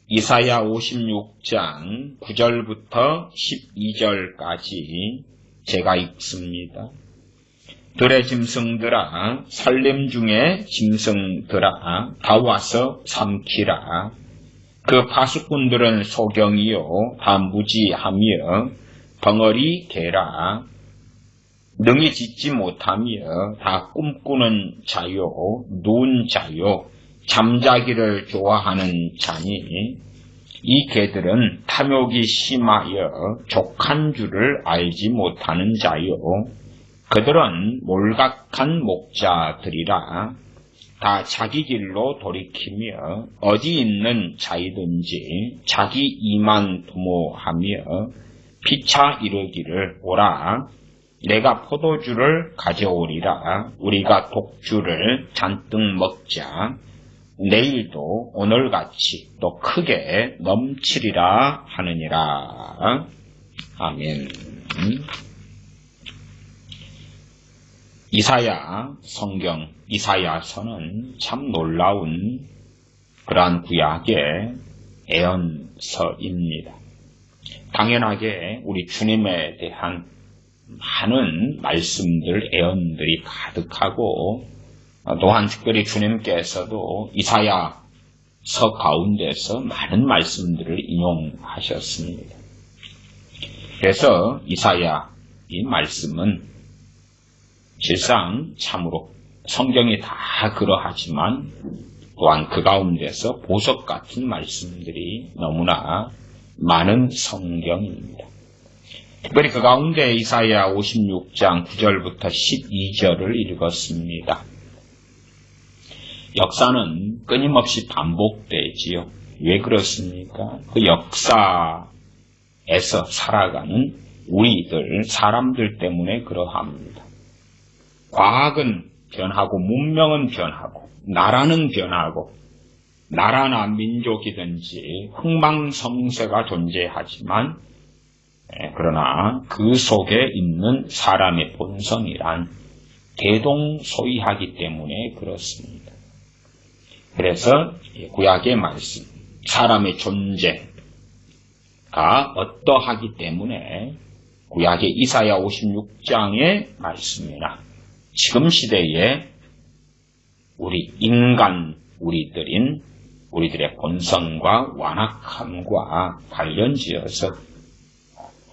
이사야 56장 9절부터 12절까지 제가 읽습니다. 들의 짐승들아, 살렘 중의 짐승들아, 다 와서 삼키라. 그 파수꾼들은 소경이요, 다 무지하며 벙어리 개라. 능히 짓지 못하며 다 꿈꾸는 자요, 누운 자요, 잠자기를 좋아하는 자니, 이 개들은 탐욕이 심하여 족한 줄을 알지 못하는 자요, 그들은 몰각한 목자들이라. 다 자기 길로 돌이키며 어디 있는 자이든지 자기 이만 도모하며 피차 이르기를, 오라, 내가 포도주를 가져오리라. 우리가 독주를 잔뜩 먹자. 내일도 오늘같이 또 크게 넘치리라 하느니라. 아멘. 이사야 성경, 이사야서는 참 놀라운 그러한 구약의 예언서입니다. 당연하게 우리 주님에 대한 많은 말씀들, 예언들이 가득하고, 또한 특별히 주님께서도 이사야서 가운데서 많은 말씀들을 인용하셨습니다. 그래서 이사야 이 말씀은 실상 참으로 성경이 다 그러하지만 또한 그 가운데서 보석 같은 말씀들이 너무나 많은 성경입니다. 특별히 그 가운데 이사야 56장 9절부터 12절을 읽었습니다. 역사는 끊임없이 반복되지요. 왜 그렇습니까? 그 역사에서 살아가는 우리들, 사람들 때문에 그러합니다. 과학은 변하고 문명은 변하고 나라는 변하고 나라나 민족이든지 흥망성쇠가 존재하지만 그러나 그 속에 있는 사람의 본성이란 대동소이하기 때문에 그렇습니다. 그래서 구약의 말씀, 사람의 존재가 어떠하기 때문에 구약의 이사야 56장의 말씀이나 지금 시대에 우리 인간, 우리들의 본성과 완악함과 관련지어서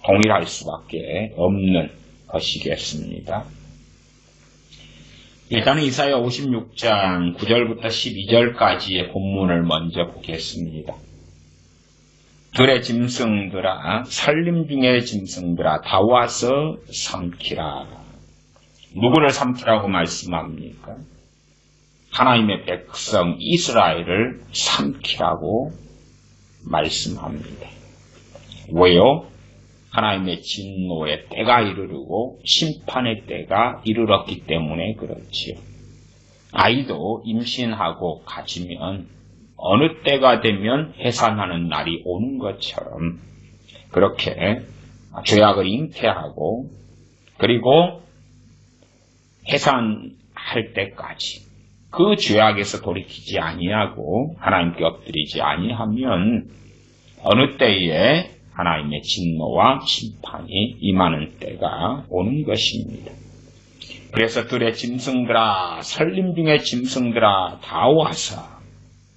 동일할 수밖에 없는 것이겠습니다. 일단 이사야 56장 9절부터 12절까지의 본문을 먼저 보겠습니다. 들의 짐승들아, 살림 중의 짐승들아, 다 와서 삼키라. 누구를 삼키라고 말씀합니까? 하나님의 백성 이스라엘을 삼키라고 말씀합니다. 왜요? 하나님의 진노의 때가 이르르고 심판의 때가 이르렀기 때문에 그렇지요. 아이도 임신하고 가지면 어느 때가 되면 해산하는 날이 오는 것처럼 그렇게 죄악을 잉태하고 그리고 해산할 때까지 그 죄악에서 돌이키지 아니하고 하나님께 엎드리지 아니하면 어느 때에 하나님의 진노와 심판이 임하는 때가 오는 것입니다. 그래서 들의 짐승들아, 살림 중의 짐승들아, 다 와서,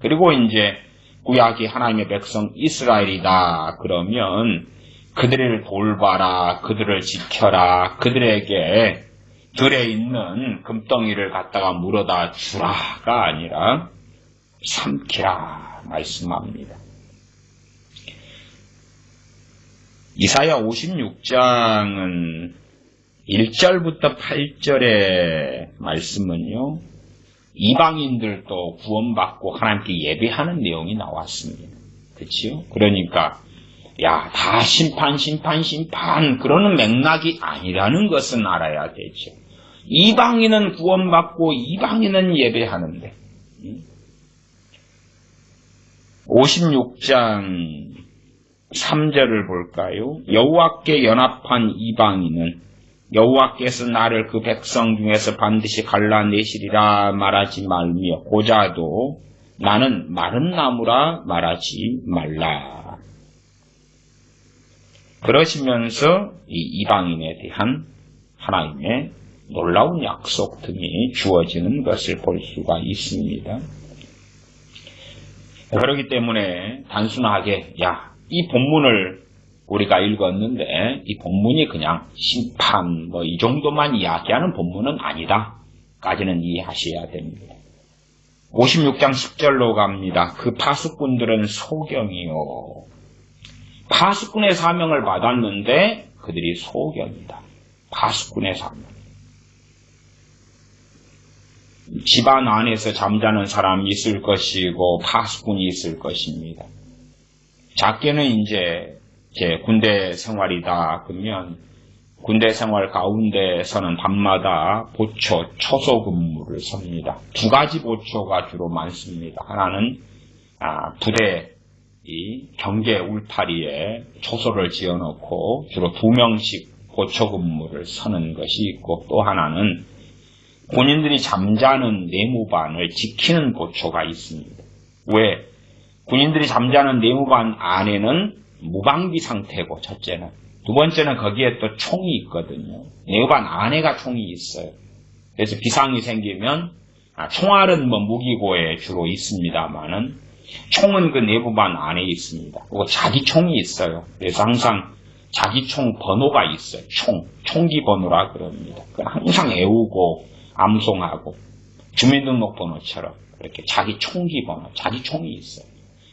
그리고 이제 구약이 하나님의 백성 이스라엘이다 그러면 그들을 돌봐라, 그들을 지켜라, 그들에게 들에 있는 금덩이를 갖다가 물어다 주라가 아니라 삼키라 말씀합니다. 이사야 56장은 1절부터 8절의 말씀은요, 이방인들도 구원받고 하나님께 예배하는 내용이 나왔습니다. 그렇죠? 그러니까 다 심판 그러는 맥락이 아니라는 것은 알아야 되죠. 이방인은 구원받고 이방인은 예배하는데 56장 3절을 볼까요? 여호와께 연합한 이방인은 여호와께서 나를 그 백성 중에서 반드시 갈라내시리라 말하지 말며 고자도 나는 마른 나무라 말하지 말라. 그러시면서 이 이방인에 대한 하나님의 놀라운 약속 등이 주어지는 것을 볼 수가 있습니다. 그렇기 때문에 단순하게 이 본문을 우리가 읽었는데 이 본문이 그냥 심판 이 정도만 이야기하는 본문은 아니다 까지는 이해하셔야 됩니다. 56장 10절로 갑니다. 그 파수꾼들은 소경이요. 파수꾼의 사명을 받았는데 그들이 소경이다. 파수꾼의 사명. 집안 안에서 잠자는 사람이 있을 것이고 파수꾼이 있을 것입니다. 작게는 이제 군대 생활이다 그러면 군대 생활 가운데서는 밤마다 초소 근무를 섭니다. 두 가지 보초가 주로 많습니다. 하나는 부대 경계 울타리에 초소를 지어놓고 주로 2명씩 보초 근무를 서는 것이 있고, 또 하나는 군인들이 잠자는 내무반을 지키는 보초가 있습니다. 왜? 군인들이 잠자는 내무반 안에는 무방비 상태고, 첫째는. 두 번째는 거기에 또 총이 있거든요. 내무반 안에가 총이 있어요. 그래서 비상이 생기면, 총알은 무기고에 주로 있습니다만은, 총은 그 내무반 안에 있습니다. 그리고 자기 총이 있어요. 그래서 항상 자기 총 번호가 있어요. 총기 번호라 그럽니다. 항상 외우고, 암송하고, 주민등록번호처럼 이렇게 자기 총기 번호, 자기 총이 있어요.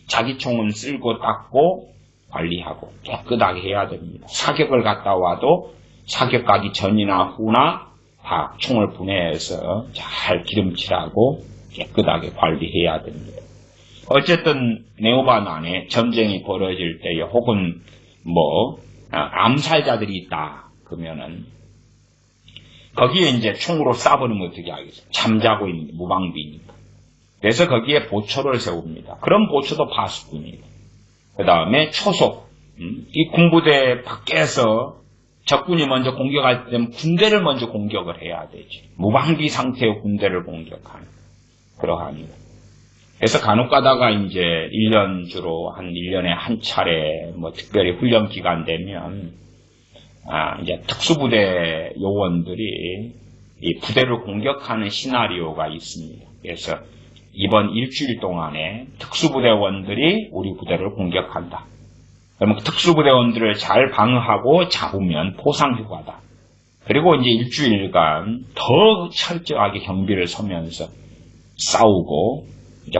자기 총은 쓸고 닦고 관리하고 깨끗하게 해야 됩니다. 사격을 갔다 와도 사격 가기 전이나 후나 다 총을 분해해서 잘 기름칠하고 깨끗하게 관리해야 됩니다. 어쨌든 네오반 안에 전쟁이 벌어질 때에 혹은 암살자들이 있다 그러면은 거기에 이제 총으로 쏴버리면 어떻게 하겠어요? 잠자고 있는 무방비니까. 그래서 거기에 보초를 세웁니다. 그런 보초도 파수꾼이에요. 그 다음에 초소. 이 군부대 밖에서 적군이 먼저 공격할 때는 군대를 먼저 공격을 해야 되죠. 무방비 상태의 군대를 공격하는 그러합니다. 그래서 간혹 가다가 이제 1년 주로 한 1년에 한 차례 특별히 훈련 기간 되면 이제 특수부대 요원들이 이 부대를 공격하는 시나리오가 있습니다. 그래서 이번 일주일 동안에 특수부대원들이 우리 부대를 공격한다. 그러면 특수부대원들을 잘 방어하고 잡으면 포상휴가다. 그리고 이제 일주일간 더 철저하게 경비를 서면서 싸우고, 이제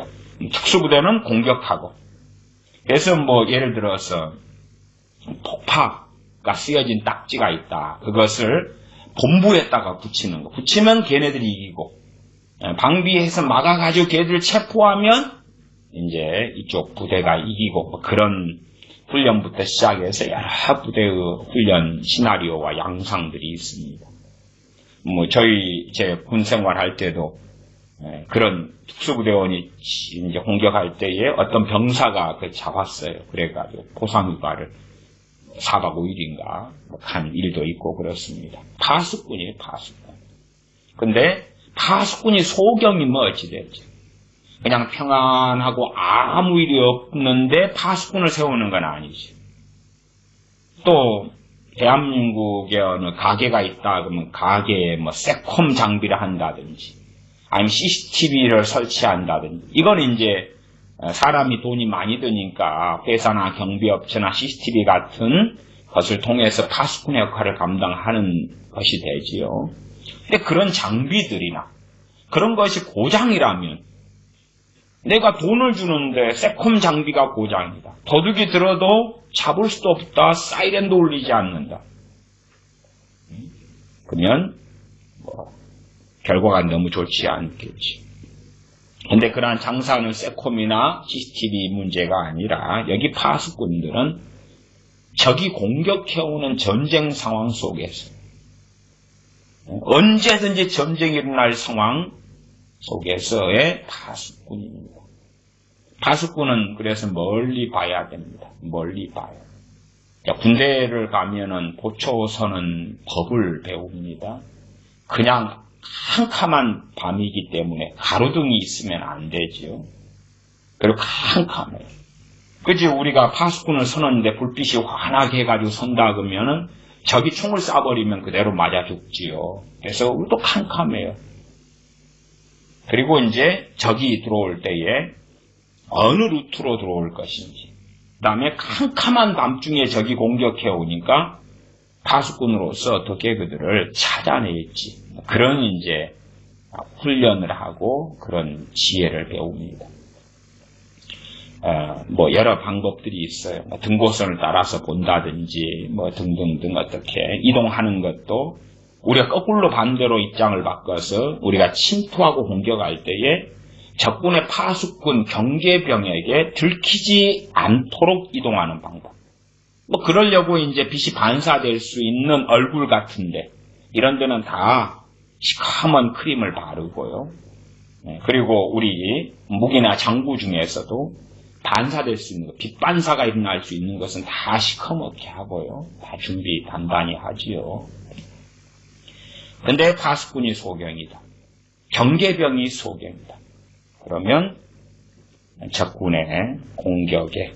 특수부대는 공격하고. 그래서 예를 들어서 폭파가 쓰여진 딱지가 있다. 그것을 본부에다가 붙이는 거. 붙이면 걔네들이 이기고, 방비해서 막아가지고 걔들 체포하면 이제 이쪽 부대가 이기고, 그런 훈련부터 시작해서 여러 부대의 훈련 시나리오와 양상들이 있습니다. 제 군 생활할 때도 그런 특수부대원이 이제 공격할 때에 어떤 병사가 잡았어요. 그래가지고 포상휴가를 4박 5일인가 한 일도 있고 그렇습니다. 파수꾼이에요, 파수꾼. 근데 파수꾼이 소경이면 어찌됐죠? 그냥 평안하고 아무 일이 없는데 파수꾼을 세우는 건 아니죠. 또 대한민국에 어느 가게가 있다 그러면 가게에 세콤 장비를 한다든지 아니면 CCTV를 설치한다든지, 이건 이제 사람이 돈이 많이 드니까 회사나 경비업체나 CCTV 같은 것을 통해서 파수꾼의 역할을 감당하는 것이 되지요. 근데 그런 장비들이나 그런 것이 고장이라면, 내가 돈을 주는데 세콤 장비가 고장이다. 도둑이 들어도 잡을 수도 없다. 사이렌도 울리지 않는다. 그러면 결과가 너무 좋지 않겠지. 근데 그러한 장사하는 세콤이나 CCTV 문제가 아니라 여기 파수꾼들은 적이 공격해오는 전쟁 상황 속에서 언제든지 전쟁이 일어날 상황 속에서의 파수꾼입니다. 파수꾼은 그래서 멀리 봐야 됩니다. 멀리 봐요. 군대를 가면은 보초서는 법을 배웁니다. 그냥 캄캄한 밤이기 때문에 가로등이 있으면 안 되죠. 그리고 캄캄해요. 그치, 우리가 파수꾼을 서는데 불빛이 환하게 해가지고 선다 그러면은 적이 총을 쏴버리면 그대로 맞아 죽지요. 그래서 또 캄캄해요. 그리고 이제 적이 들어올 때에 어느 루트로 들어올 것인지, 그 다음에 캄캄한 밤중에 적이 공격해 오니까 파수꾼으로서 어떻게 그들을 찾아낼지, 그런 이제 훈련을 하고 그런 지혜를 배웁니다. 여러 방법들이 있어요. 등고선을 따라서 본다든지, 등등등 어떻게 이동하는 것도 우리가 거꾸로 반대로 입장을 바꿔서 우리가 침투하고 공격할 때에 적군의 파수꾼 경계병에게 들키지 않도록 이동하는 방법. 그러려고 이제 빛이 반사될 수 있는 얼굴 같은데, 이런 데는 다 시커먼 크림을 바르고요. 그리고 우리 무기나 장구 중에서도 반사될 수 있는 것, 빛 반사가 일어날 수 있는 것은 다 시커멓게 하고요. 다 준비 단단히 하지요. 근데 파수꾼이 소경이다. 경계병이 소경이다. 그러면 적군의 공격에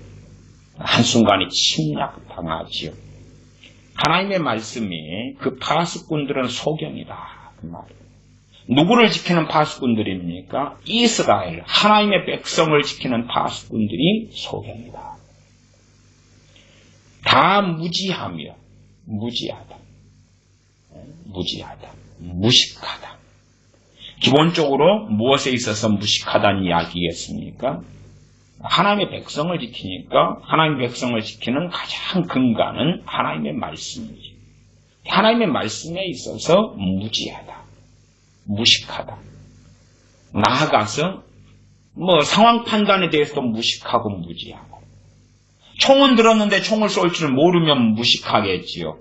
한순간에 침략당하지요. 하나님의 말씀이 그 파수꾼들은 소경이다. 그 말이에요. 누구를 지키는 파수꾼들입니까? 이스라엘, 하나님의 백성을 지키는 파수꾼들이 소경이다. 다 무지하며, 무지하다. 무식하다. 기본적으로 무엇에 있어서 무식하다는 이야기겠습니까? 하나님의 백성을 지키니까 하나님의 백성을 지키는 가장 근간은 하나님의 말씀이지. 하나님의 말씀에 있어서 무지하다. 무식하다. 나아가서 상황 판단에 대해서도 무식하고 무지하고, 총은 들었는데 총을 쏠 줄 모르면 무식하겠지요.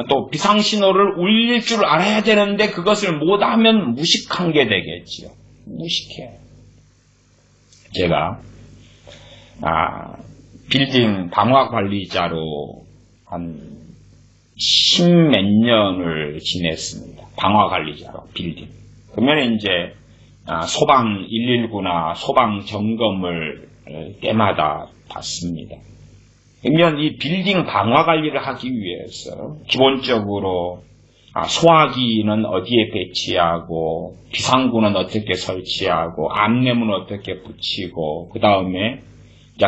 또 비상신호를 울릴 줄 알아야 되는데 그것을 못하면 무식한 게 되겠지요. 무식해. 제가 빌딩 방화관리자로 한 10몇 년을 지냈습니다. 방화관리자로 빌딩. 그러면 이제 소방 119나 소방 점검을 때마다 받습니다. 그러면 이 빌딩 방화관리를 하기 위해서 기본적으로 소화기는 어디에 배치하고, 비상구는 어떻게 설치하고, 안내문은 어떻게 붙이고, 그 다음에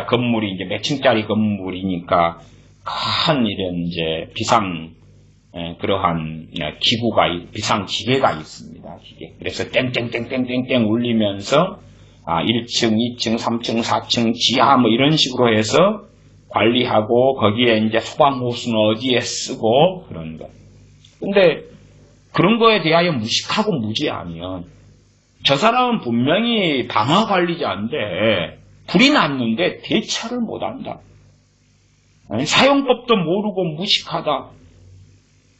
건물이 이제 몇 층짜리 건물이니까 큰 이런 이제 그러한 기구가, 비상 기계가 있습니다. 기계. 그래서 땡땡땡땡땡땡 울리면서 1층, 2층, 3층, 4층 지하 이런 식으로 해서 관리하고, 거기에 이제 소방호수는 어디에 쓰고 그런 것. 근데 그런 거에 대하여 무식하고 무지하면 저 사람은 분명히 방화관리자인데 불이 났는데 대처를 못한다. 사용법도 모르고 무식하다.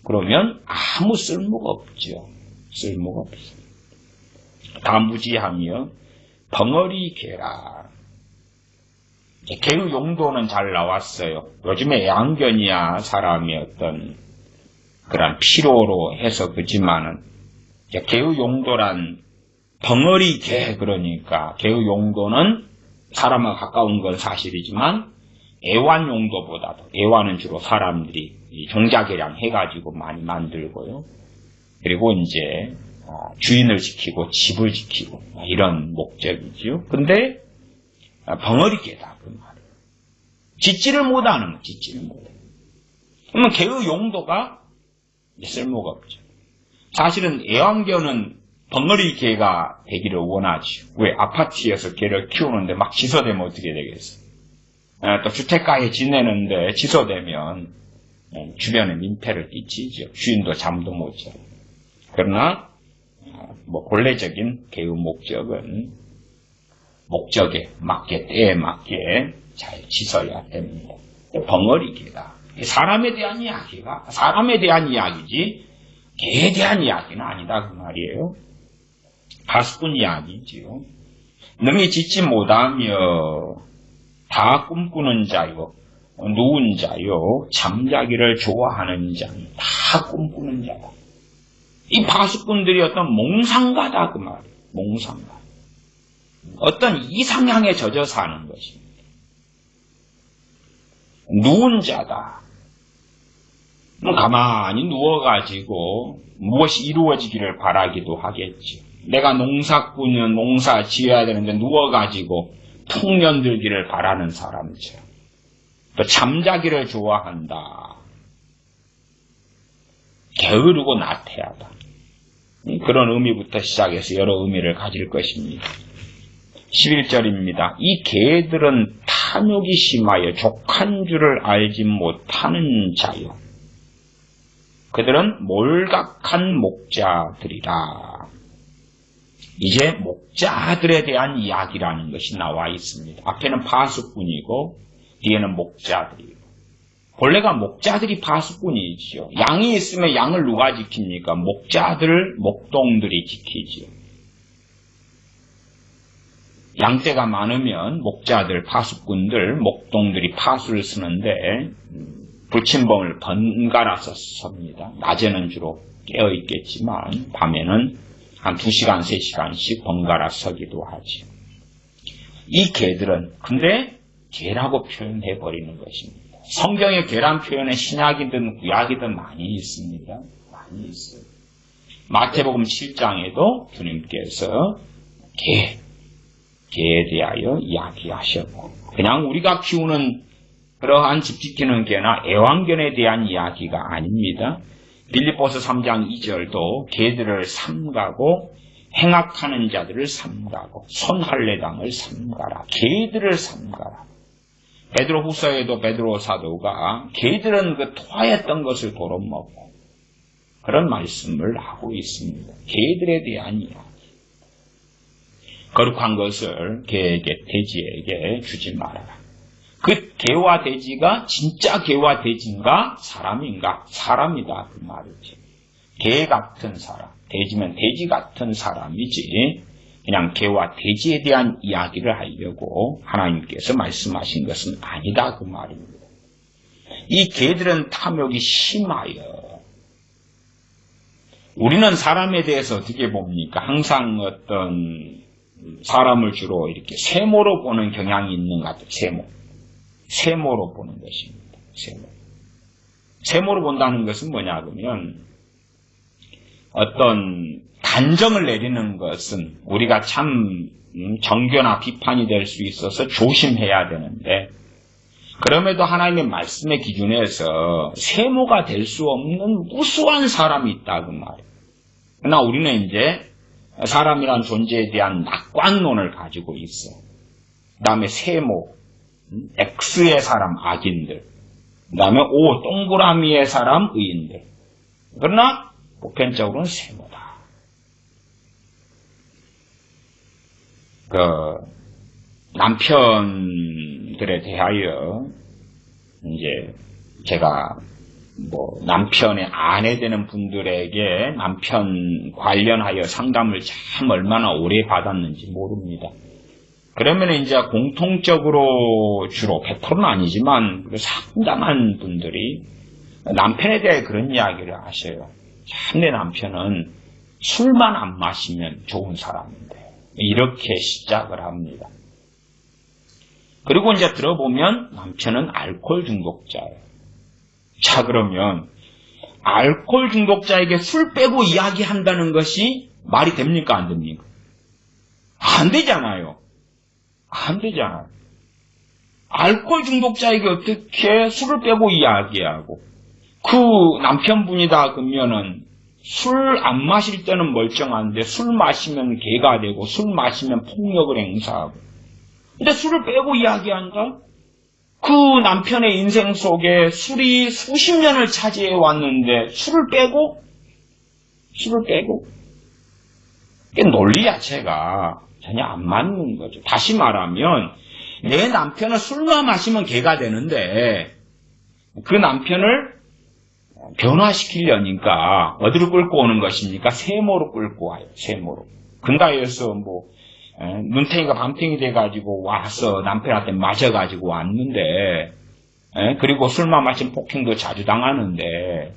그러면 아무 쓸모가 없죠. 쓸모가 없어요. 다 무지하며 벙어리 개라. 개의 용도는 잘 나왔어요. 요즘에 애완견이야 사람이 어떤 그런 필요로 해서 그렇지만은 개의 용도란 벙어리 개, 그러니까 개의 용도는 사람과 가까운 건 사실이지만 애완 용도보다도, 애완은 주로 사람들이 종자개량 해가지고 많이 만들고요. 그리고 이제 주인을 지키고 집을 지키고 이런 목적이죠. 근데 벙어리 개다 그 말이에요. 짓지를 못하는 거, 짓지를 못해. 그러면 개의 용도가 쓸모가 없죠. 사실은 애완견은 벙어리 개가 되기를 원하죠. 왜? 아파트에서 개를 키우는데 막 지소되면 어떻게 되겠어요? 또 주택가에 지내는데 지소되면 주변에 민폐를 끼치죠. 주인도 잠도 못 자요. 그러나 본래적인 개의 목적은 목적에 맞게, 때에 맞게 잘 지서야 됩니다. 벙어리 개다. 사람에 대한 이야기가 사람에 대한 이야기지 개에 대한 이야기는 아니다 그 말이에요. 파수꾼 이야기지요. 능히 짓지 못하며 다 꿈꾸는 자요, 누운 자요, 잠자기를 좋아하는 자요, 다 꿈꾸는 자다. 이 파수꾼들이 어떤 몽상가다 그 말이에요. 몽상가. 어떤 이상향에 젖어 사는 것입니다. 누운 자다. 가만히 누워가지고 무엇이 이루어지기를 바라기도 하겠지. 내가 농사꾼은 농사 지어야 되는데 누워가지고 풍년 들기를 바라는 사람이죠. 또 잠자기를 좋아한다. 게으르고 나태하다. 그런 의미부터 시작해서 여러 의미를 가질 것입니다. 11절입니다. 이 개들은 탐욕이 심하여 족한 줄을 알지 못하는 자요. 그들은 몰각한 목자들이라. 이제 목자들에 대한 이야기라는 것이 나와 있습니다. 앞에는 파수꾼이고 뒤에는 목자들이고. 본래가 목자들이 파수꾼이지요. 양이 있으면 양을 누가 지킵니까? 목자들을 목동들이 지키지요. 양떼가 많으면 목자들, 파수꾼들, 목동들이 파수를 쓰는데 불침봉을 번갈아서 섭니다. 낮에는 주로 깨어있겠지만 밤에는 한 2시간, 3시간씩 번갈아 서기도 하죠. 이 개들은 근데 개라고 표현해버리는 것입니다. 성경에 개란 표현은 신약이든 구약이든 많이 있습니다. 많이 있어요. 마태복음 7장에도 주님께서 개에 대하여 이야기하셨고 그냥 우리가 키우는 그러한 집 지키는 개나 애완견에 대한 이야기가 아닙니다. 빌립보서 3장 2절도 개들을 삼가고 행악하는 자들을 삼가고 손할례당을 삼가라. 개들을 삼가라. 베드로 후서에도 베드로 사도가 개들은 그 토하였던 것을 도로먹고 그런 말씀을 하고 있습니다. 개들에 대한 이야기. 거룩한 것을 개에게, 돼지에게 주지 말아라. 그 개와 돼지가 진짜 개와 돼지인가? 사람인가? 사람이다. 그 말이지. 개 같은 사람, 돼지면 돼지 같은 사람이지. 그냥 개와 돼지에 대한 이야기를 하려고 하나님께서 말씀하신 것은 아니다. 그 말입니다. 이 개들은 탐욕이 심하여. 우리는 사람에 대해서 어떻게 봅니까? 항상 어떤 사람을 주로 이렇게 세모로 보는 경향이 있는 것 같아요. 세모로 보는 것입니다. 세모로 본다는 것은 뭐냐 그러면 어떤 단정을 내리는 것은 우리가 참 정죄나 비판이 될 수 있어서 조심해야 되는데 그럼에도 하나님의 말씀의 기준에서 세모가 될 수 없는 무수한 사람이 있다 그 말이에요. 그러나 우리는 이제 사람이란 존재에 대한 낙관론을 가지고 있어. 그 다음에 세모, X의 사람 악인들, 그 다음에 O 동그라미의 사람 의인들. 그러나 보편적으로는 세모다. 그 남편들에 대하여 이제 제가 남편의 아내 되는 분들에게 남편 관련하여 상담을 참 얼마나 오래 받았는지 모릅니다. 그러면 이제 공통적으로 주로 100%는 아니지만 상당한 분들이 남편에 대해 그런 이야기를 하셔요. 참 내 남편은 술만 안 마시면 좋은 사람인데 이렇게 시작을 합니다. 그리고 이제 들어보면 남편은 알코올 중독자예요. 자, 그러면 알코올 중독자에게 술 빼고 이야기한다는 것이 말이 됩니까? 안 됩니까? 안 되잖아요. 안 되잖아요. 알코올 중독자에게 어떻게 술을 빼고 이야기하고 그 남편분이다 그러면은 술 안 마실 때는 멀쩡한데 술 마시면 개가 되고 술 마시면 폭력을 행사하고 근데 술을 빼고 이야기한다? 그 남편의 인생 속에 술이 수십 년을 차지해 왔는데 술을 빼고 이게 논리 자체가 전혀 안 맞는 거죠. 다시 말하면 내 남편은 술만 마시면 개가 되는데 그 남편을 변화시키려니까 어디로 끌고 오는 것입니까? 세모로 끌고 와요. 세모로. 근가에서 눈탱이가 밤탱이 돼가지고 와서 남편한테 맞아가지고 왔는데 그리고 술만 마신 폭행도 자주 당하는데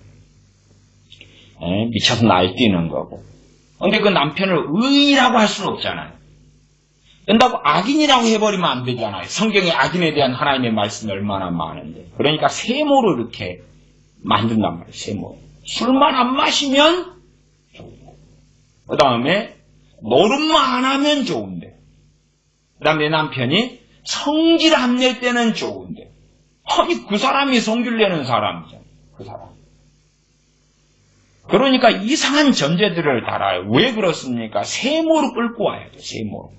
미쳐서 날뛰는 거고 근데 그 남편을 의인이라고 할 수는 없잖아요. 그런다고 악인이라고 해버리면 안 되잖아요. 성경에 악인에 대한 하나님의 말씀이 얼마나 많은데. 그러니까 세모로 이렇게 만든단 말이에요. 세모. 술만 안 마시면 좋고, 그 다음에 노름만 안 하면 좋은데, 그 다음에 내 남편이 성질 안 낼 때는 좋은데, 아니 그 사람이 성질 내는 사람이잖아요. 그 사람. 그러니까 이상한 전제들을 달아요. 왜 그렇습니까? 세모로 끌고 와야 돼요. 세모로.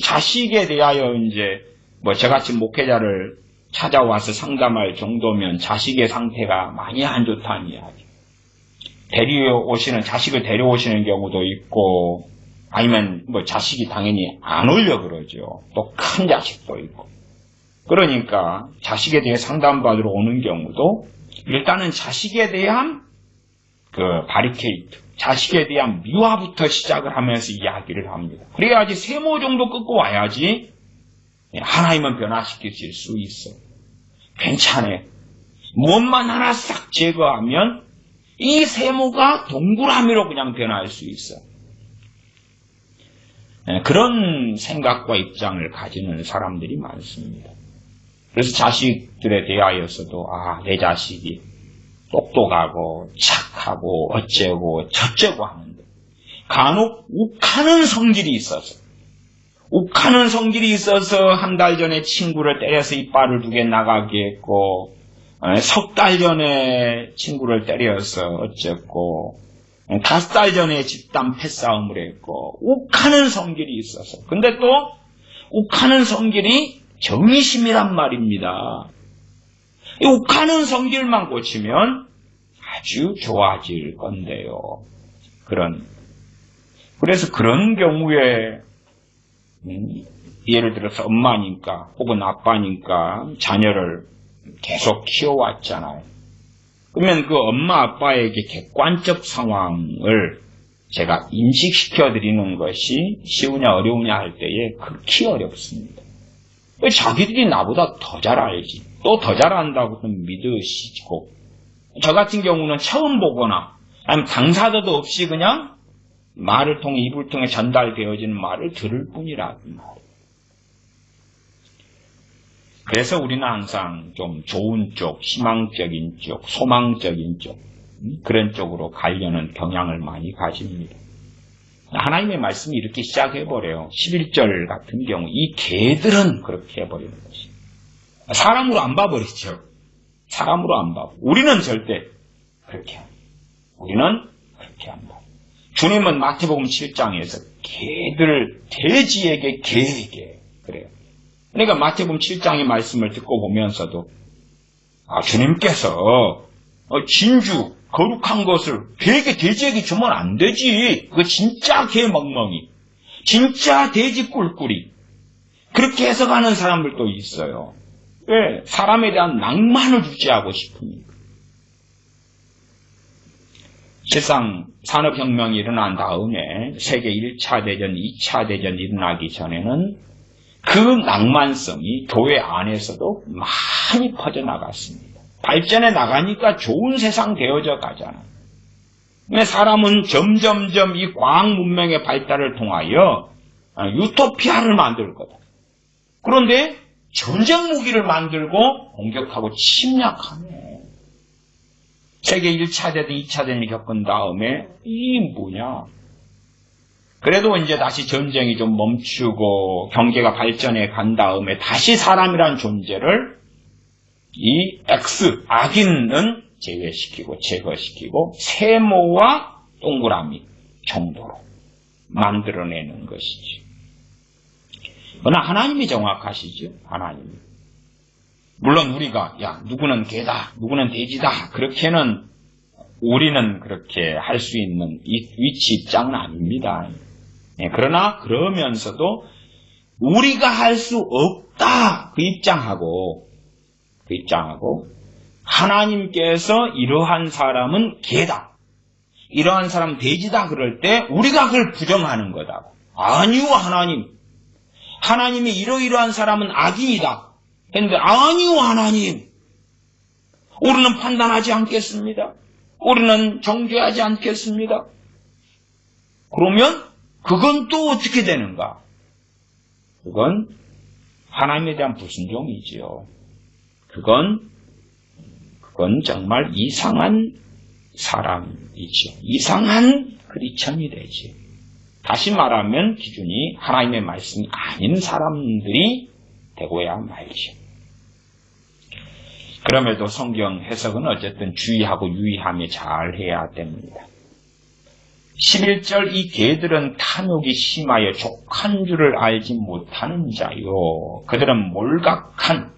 자식에 대하여 이제 뭐 저같이 목회자를 찾아와서 상담할 정도면 자식의 상태가 많이 안 좋다는 이야기. 자식을 데려오시는 경우도 있고, 아니면 뭐 자식이 당연히 안 오려 그러죠. 또 큰 자식도 있고. 그러니까 자식에 대해 상담받으러 오는 경우도 일단은 자식에 대한 그 바리케이트, 자식에 대한 미화부터 시작을 하면서 이야기를 합니다. 그래야지 세모 정도 끌고 와야지 하나님은 변화시키실 수 있어. 괜찮아. 무엇만 하나 싹 제거하면 이 세모가 동그라미로 그냥 변할 수 있어. 그런 생각과 입장을 가지는 사람들이 많습니다. 그래서 자식들에 대하여서도 내 자식이 똑똑하고 착하고 어째고 저째고 하는데 간혹 욱하는 성질이 있어서 한 달 전에 친구를 때려서 이빨을 2개 나가게 했고, 석 달 전에 친구를 때려서 어쨌고, 5달 전에 집단 패싸움을 했고, 욱하는 성질이 있어서. 근데 또 욱하는 성질이 정의심이란 말입니다. 이 욱하는 성질만 고치면 아주 좋아질 건데요. 그래서 그런 경우에 예를 들어서 엄마니까 혹은 아빠니까 자녀를 계속 키워왔잖아요. 그러면 그 엄마 아빠에게 객관적 상황을 제가 인식시켜 드리는 것이 쉬우냐 어려우냐 할 때에 극히 어렵습니다. 자기들이 나보다 더 잘 알지. 또 더 잘 안다고는 믿으시고, 저 같은 경우는 처음 보거나 아니면 당사자도 없이 그냥 말을 통해 입을 통해 전달되어지는 말을 들을 뿐이라고 말이에요. 그래서 우리는 항상 좀 좋은 쪽, 희망적인 쪽, 소망적인 쪽, 그런 쪽으로 가려는 경향을 많이 가집니다. 하나님의 말씀이 이렇게 시작해버려요. 11절 같은 경우 이 개들은 그렇게 해버리는 것이. 사람으로 안 봐버리죠. 사람으로 안 봐. 우리는 절대 그렇게 합니다. 우리는 그렇게 한다. 주님은 마태복음 7장에서 개들, 돼지에게 개에게 그래요. 그러니까 마태복음 7장의 말씀을 듣고 보면서도 주님께서 진주, 거룩한 것을 개에게 돼지에게 주면 안 되지. 그거 진짜 개 멍멍이, 진짜 돼지 꿀꿀이, 그렇게 해석하는 사람들도 있어요. 왜? 사람에 대한 낭만을 유지하고 싶으니까. 세상 산업혁명이 일어난 다음에 세계 1차 대전, 2차 대전 일어나기 전에는 그 낭만성이 교회 안에서도 많이 퍼져나갔습니다. 발전해 나가니까 좋은 세상 되어져 가잖아요. 근데 사람은 점점점 이 과학 문명의 발달을 통하여 유토피아를 만들 거다. 그런데 전쟁 무기를 만들고 공격하고 침략하네. 세계 1차 대전, 2차 대전을 겪은 다음에 이 뭐냐. 그래도 이제 다시 전쟁이 좀 멈추고 경제가 발전해 간 다음에 다시 사람이란 존재를 이 악인은 제외시키고 제거시키고 세모와 동그라미 정도로 만들어내는 것이죠. 그러나 하나님이 정확하시죠. 하나님이. 물론 우리가 누구는 개다, 누구는 돼지다 그렇게는 우리는 그렇게 할 수 있는 위치 입장은 아닙니다. 그러나 그러면서도 우리가 할 수 없다 그 입장하고 하나님께서 이러한 사람은 개다, 이러한 사람 돼지다 그럴 때 우리가 그걸 부정하는 거다. 아니요, 하나님이 이러이러한 사람은 악인이다 했는데 아니요, 하나님 우리는 판단하지 않겠습니다. 우리는 정죄하지 않겠습니다. 그러면 그건 또 어떻게 되는가? 그건 하나님에 대한 불순종이지요. 그건 정말 이상한 사람이지요. 이상한 크리스천이 되지. 다시 말하면 기준이 하나님의 말씀이 아닌 사람들이 되고야 말죠. 그럼에도 성경 해석은 어쨌든 주의하고 유의하며 잘 해야 됩니다. 11절 이 개들은 탐욕이 심하여 족한 줄을 알지 못하는 자요. 그들은 몰지각한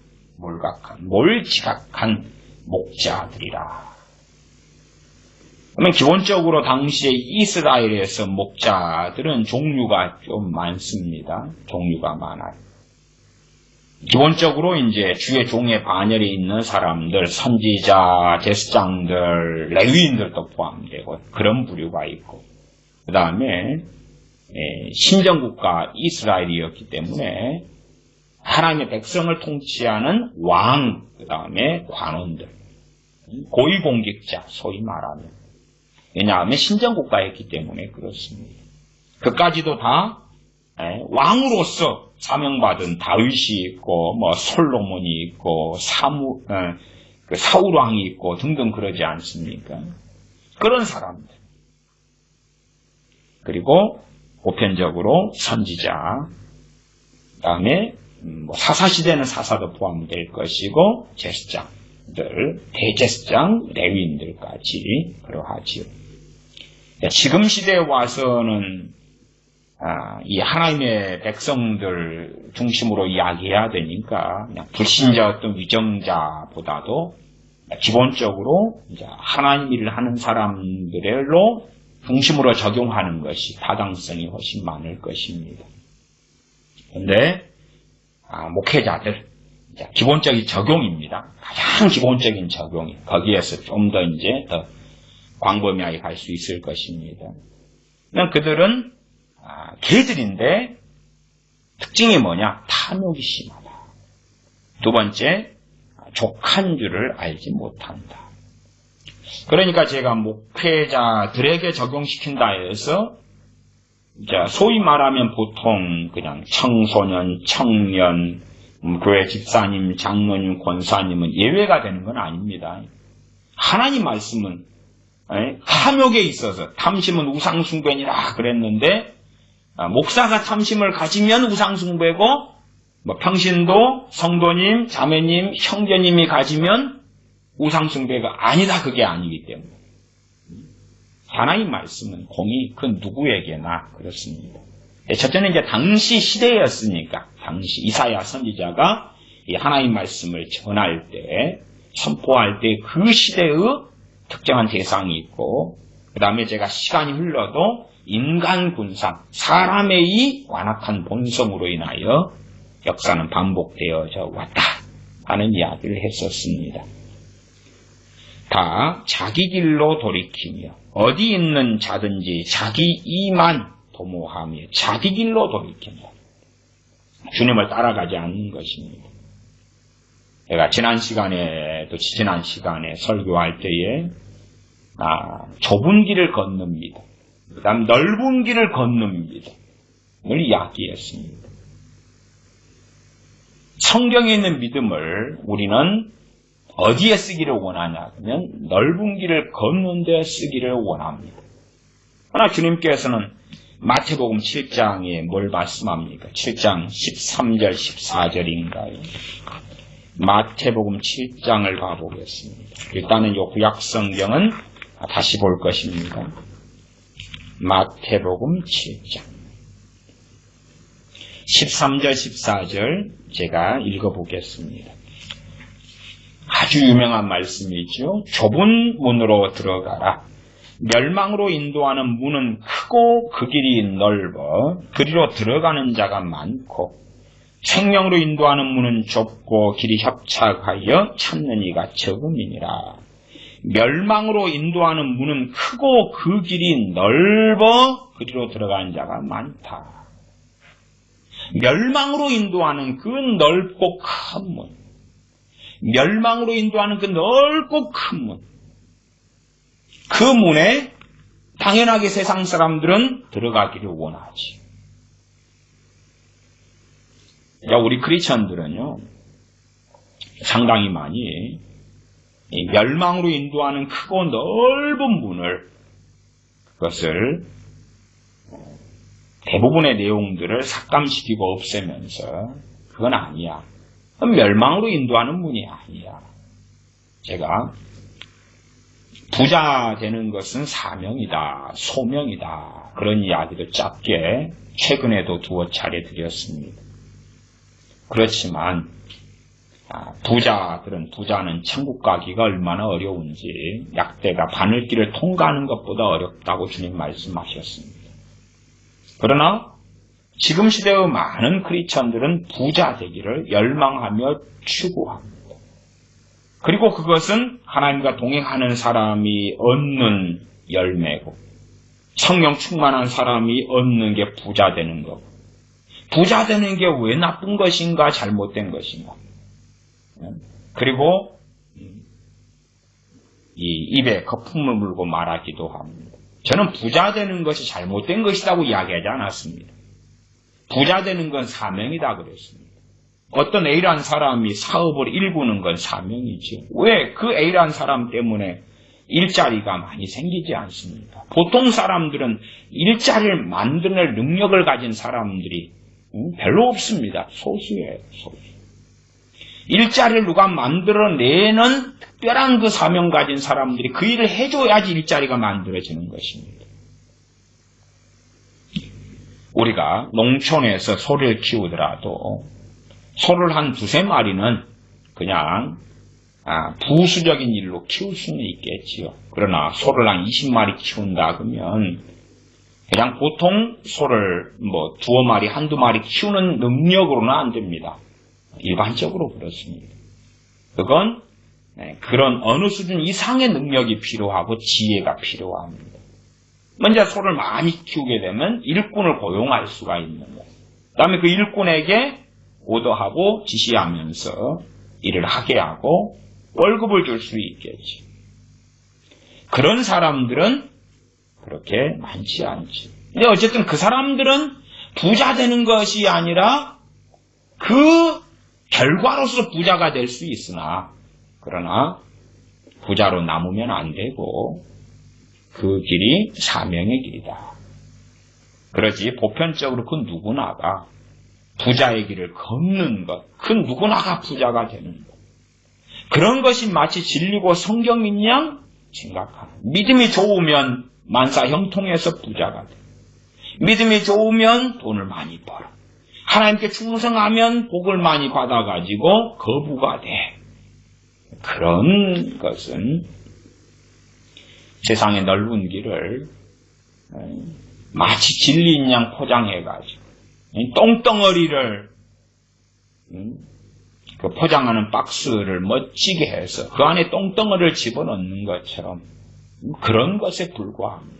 목자들이라. 그러면 기본적으로 당시에 이스라엘에서 목자들은 종류가 좀 많습니다. 종류가 많아요. 기본적으로 이제 주의 종의 반열에 있는 사람들, 선지자, 제사장들, 레위인들도 포함되고 그런 부류가 있고, 그 다음에 신정국가 이스라엘이었기 때문에 하나님의 백성을 통치하는 왕, 그 다음에 관원들, 고위공직자, 소위 말하면. 왜냐하면 신정국가였기 때문에 그렇습니다. 그까지도 다 왕으로서 사명받은 다윗이 있고, 솔로몬이 있고, 사울 왕이 있고 등등 그러지 않습니까? 그런 사람들. 그리고 보편적으로 선지자, 그 다음에 사사시대는 사사도 포함될 것이고, 제사장들, 대제사장, 레위인들까지 그러하지요. 지금 시대에 와서는 이 하나님의 백성들 중심으로 이야기해야 되니까 그냥 불신자 어떤 위정자보다도 기본적으로 이제 하나님 일을 하는 사람들로 중심으로 적용하는 것이 타당성이 훨씬 많을 것입니다. 그런데 목회자들 기본적인 적용입니다. 가장 기본적인 적용이 거기에서 좀 더 이제 더 광범위하게 갈 수 있을 것입니다. 그들은 개들인데 특징이 뭐냐? 탐욕이 심하다. 두 번째, 족한 줄을 알지 못한다. 그러니까 제가 목회자들에게 적용시킨다 해서 소위 말하면 보통 그냥 청소년, 청년, 교회 집사님, 장로님, 권사님은 예외가 되는 건 아닙니다. 하나님 말씀은 탐욕에 있어서 탐심은 우상숭배니라 그랬는데 목사가 탐심을 가지면 우상숭배고 평신도, 성도님, 자매님, 형제님이 가지면 우상숭배가 아니다 그게 아니기 때문에 하나님 말씀은 공이 그 누구에게나 그렇습니다. 첫째는 이제 당시 시대였으니까 당시 이사야 선지자가 이 하나님 말씀을 전할 때 선포할 때 그 시대의 특정한 대상이 있고 그 다음에 제가 시간이 흘러도 인간 군상, 사람의 이 완악한 본성으로 인하여 역사는 반복되어져 왔다 하는 이야기를 했었습니다. 다 자기 길로 돌이키며 어디 있는 자든지 자기 이만 도모하며 자기 길로 돌이킨다. 주님을 따라가지 않는 것입니다. 제가 지난 시간에 설교할 때에 좁은 길을 건넙니다. 그 다음 넓은 길을 건넙니다. 을 이야기했습니다. 성경에 있는 믿음을 우리는 어디에 쓰기를 원하냐 하면 넓은 길을 걷는 데 쓰기를 원합니다. 그러나 주님께서는 마태복음 7장에 뭘 말씀합니까? 7장 13절 14절인가요? 마태복음 7장을 봐보겠습니다. 일단은 이 구약성경은 다시 볼 것입니다. 마태복음 7장 13절 14절 제가 읽어보겠습니다. 아주 유명한 말씀이죠. 좁은 문으로 들어가라. 멸망으로 인도하는 문은 크고 그 길이 넓어 그리로 들어가는 자가 많고 생명으로 인도하는 문은 좁고 길이 협착하여 찾는 이가 적음이니라. 멸망으로 인도하는 문은 크고 그 길이 넓어 그리로 들어가는 자가 많다. 멸망으로 인도하는 그 넓고 큰 문, 멸망으로 인도하는 그 넓고 큰 문, 그 문에 당연하게 세상 사람들은 들어가기를 원하지. 우리 크리스천들은요, 상당히 많이 이 멸망으로 인도하는 크고 넓은 문을, 그것을 대부분의 내용들을 삭감시키고 없애면서 그건 아니야. 그건 멸망으로 인도하는 문이 아니야. 제가 부자 되는 것은 사명이다, 소명이다, 그런 이야기도 짧게 최근에도 두어 차례 드렸습니다. 그렇지만 부자는 천국 가기가 얼마나 어려운지 약대가 바늘길을 통과하는 것보다 어렵다고 주님 말씀하셨습니다. 그러나 지금 시대의 많은 크리스천들은 부자 되기를 열망하며 추구합니다. 그리고 그것은 하나님과 동행하는 사람이 얻는 열매고, 성령 충만한 사람이 얻는 게 부자 되는 거고, 부자 되는 게 왜 나쁜 것인가, 잘못된 것인가. 그리고 이 입에 거품을 물고 말하기도 합니다. 저는 부자 되는 것이 잘못된 것이라고 이야기하지 않았습니다. 부자 되는 건 사명이다 그랬습니다. 어떤 A라는 사람이 사업을 일구는 건 사명이지요. 왜 그 A라는 사람 때문에 일자리가 많이 생기지 않습니까? 보통 사람들은 일자리를 만드는 능력을 가진 사람들이 별로 없습니다. 소수예요, 소수. 일자리를 누가 만들어내는 특별한 그 사명 가진 사람들이 그 일을 해줘야지 일자리가 만들어지는 것입니다. 우리가 농촌에서 소를 키우더라도 소를 한 두세 마리는 그냥 부수적인 일로 키울 수는 있겠지요. 그러나 소를 한 20마리 키운다 그러면 그냥 보통 소를 두어 마리, 한두 마리 키우는 능력으로는 안 됩니다. 일반적으로 그렇습니다. 그건 그런 어느 수준 이상의 능력이 필요하고 지혜가 필요합니다. 먼저 소를 많이 키우게 되면 일꾼을 고용할 수가 있는 거예요. 그 다음에 그 일꾼에게 오더하고 지시하면서 일을 하게 하고 월급을 줄 수 있겠지. 그런 사람들은 그렇게 많지 않지. 근데 어쨌든 그 사람들은 부자 되는 것이 아니라 그 결과로서 부자가 될 수 있으나, 그러나 부자로 남으면 안 되고 그 길이 사명의 길이다. 그러지 보편적으로 그 누구나가 부자의 길을 걷는 것, 그 누구나가 부자가 되는 것, 그런 것이 마치 진리고 성경인 양 생각하는. 믿음이 좋으면 만사 형통해서 부자가 돼. 믿음이 좋으면 돈을 많이 벌어. 하나님께 충성하면 복을 많이 받아가지고 거부가 돼. 그런 것은 세상의 넓은 길을 마치 진리인 양 포장해가지고 똥덩어리를 그 포장하는 박스를 멋지게 해서 그 안에 똥덩어리를 집어넣는 것처럼 그런 것에 불과합니다.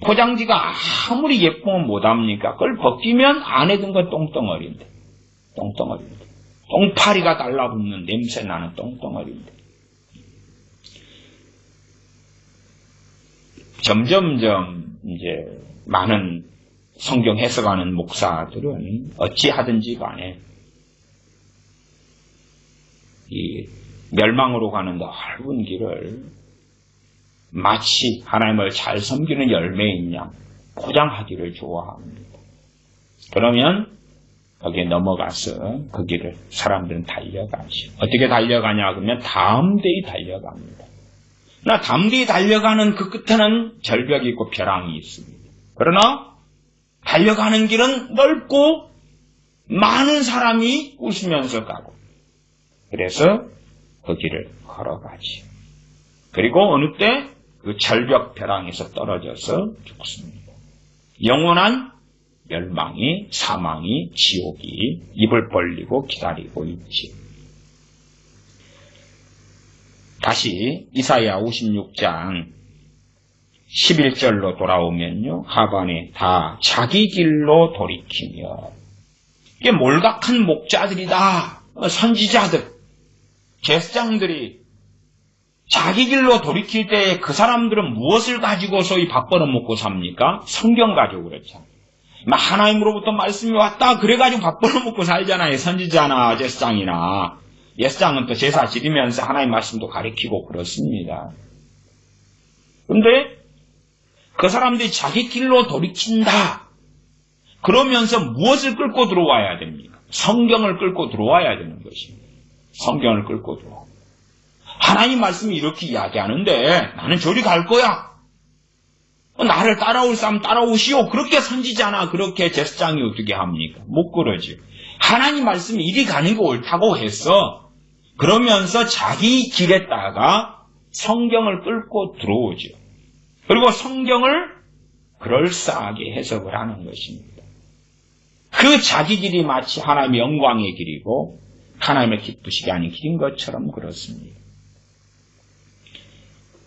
포장지가 아무리 예쁘면 못합니까? 그걸 벗기면 안에 든 건 똥덩어리인데, 똥덩어리인데, 똥파리가 달라붙는 냄새 나는 똥덩어리인데. 점점점 이제 많은 성경 해석하는 목사들은 어찌하든지 간에 이 멸망으로 가는 넓은 길을 마치 하나님을 잘 섬기는 열매인 양 포장하기를 좋아합니다. 그러면 거기에 넘어가서 그 길을 사람들은 달려가지. 어떻게 달려가냐 그러면 담대히 달려갑니다. 그러나 담대히 달려가는 그 끝에는 절벽이 있고 벼랑이 있습니다. 그러나 달려가는 길은 넓고 많은 사람이 웃으면서 가고, 그래서 그 길을 걸어가지. 그리고 어느 때 그 절벽 벼랑에서 떨어져서 죽습니다. 영원한 멸망이, 사망이, 지옥이 입을 벌리고 기다리고 있지. 다시 이사야 56장 11절로 돌아오면요, 하반에 다 자기 길로 돌이키며, 이게 몰각한 목자들이다. 선지자들, 제사장들이 자기 길로 돌이킬 때 그 사람들은 무엇을 가지고 소위 밥 벌어먹고 삽니까? 성경 가지고 그렇죠. 하나님으로부터 말씀이 왔다 그래가지고 밥 벌어먹고 살잖아요. 선지자나 제사장이나. 예수장은 또 제사 지리면서 하나님 말씀도 가르치고 그렇습니다. 근데 그 사람들이 자기 길로 돌이킨다. 그러면서 무엇을 끌고 들어와야 됩니까? 성경을 끌고 들어와야 되는 것입니다. 성경을 끌고 들어와. 하나님 말씀이 이렇게 이야기하는데 나는 저리 갈 거야. 나를 따라올 사람 따라오시오. 그렇게 선지자나 그렇게 제사장이 어떻게 합니까? 못 그러지. 하나님 말씀이 이리 가는 게 옳다고 했어. 그러면서 자기 길에다가 성경을 끌고 들어오죠. 그리고 성경을 그럴싸하게 해석을 하는 것입니다. 그 자기 길이 마치 하나님의 영광의 길이고 하나님을 기쁘시게 하는 길인 것처럼 그렇습니다.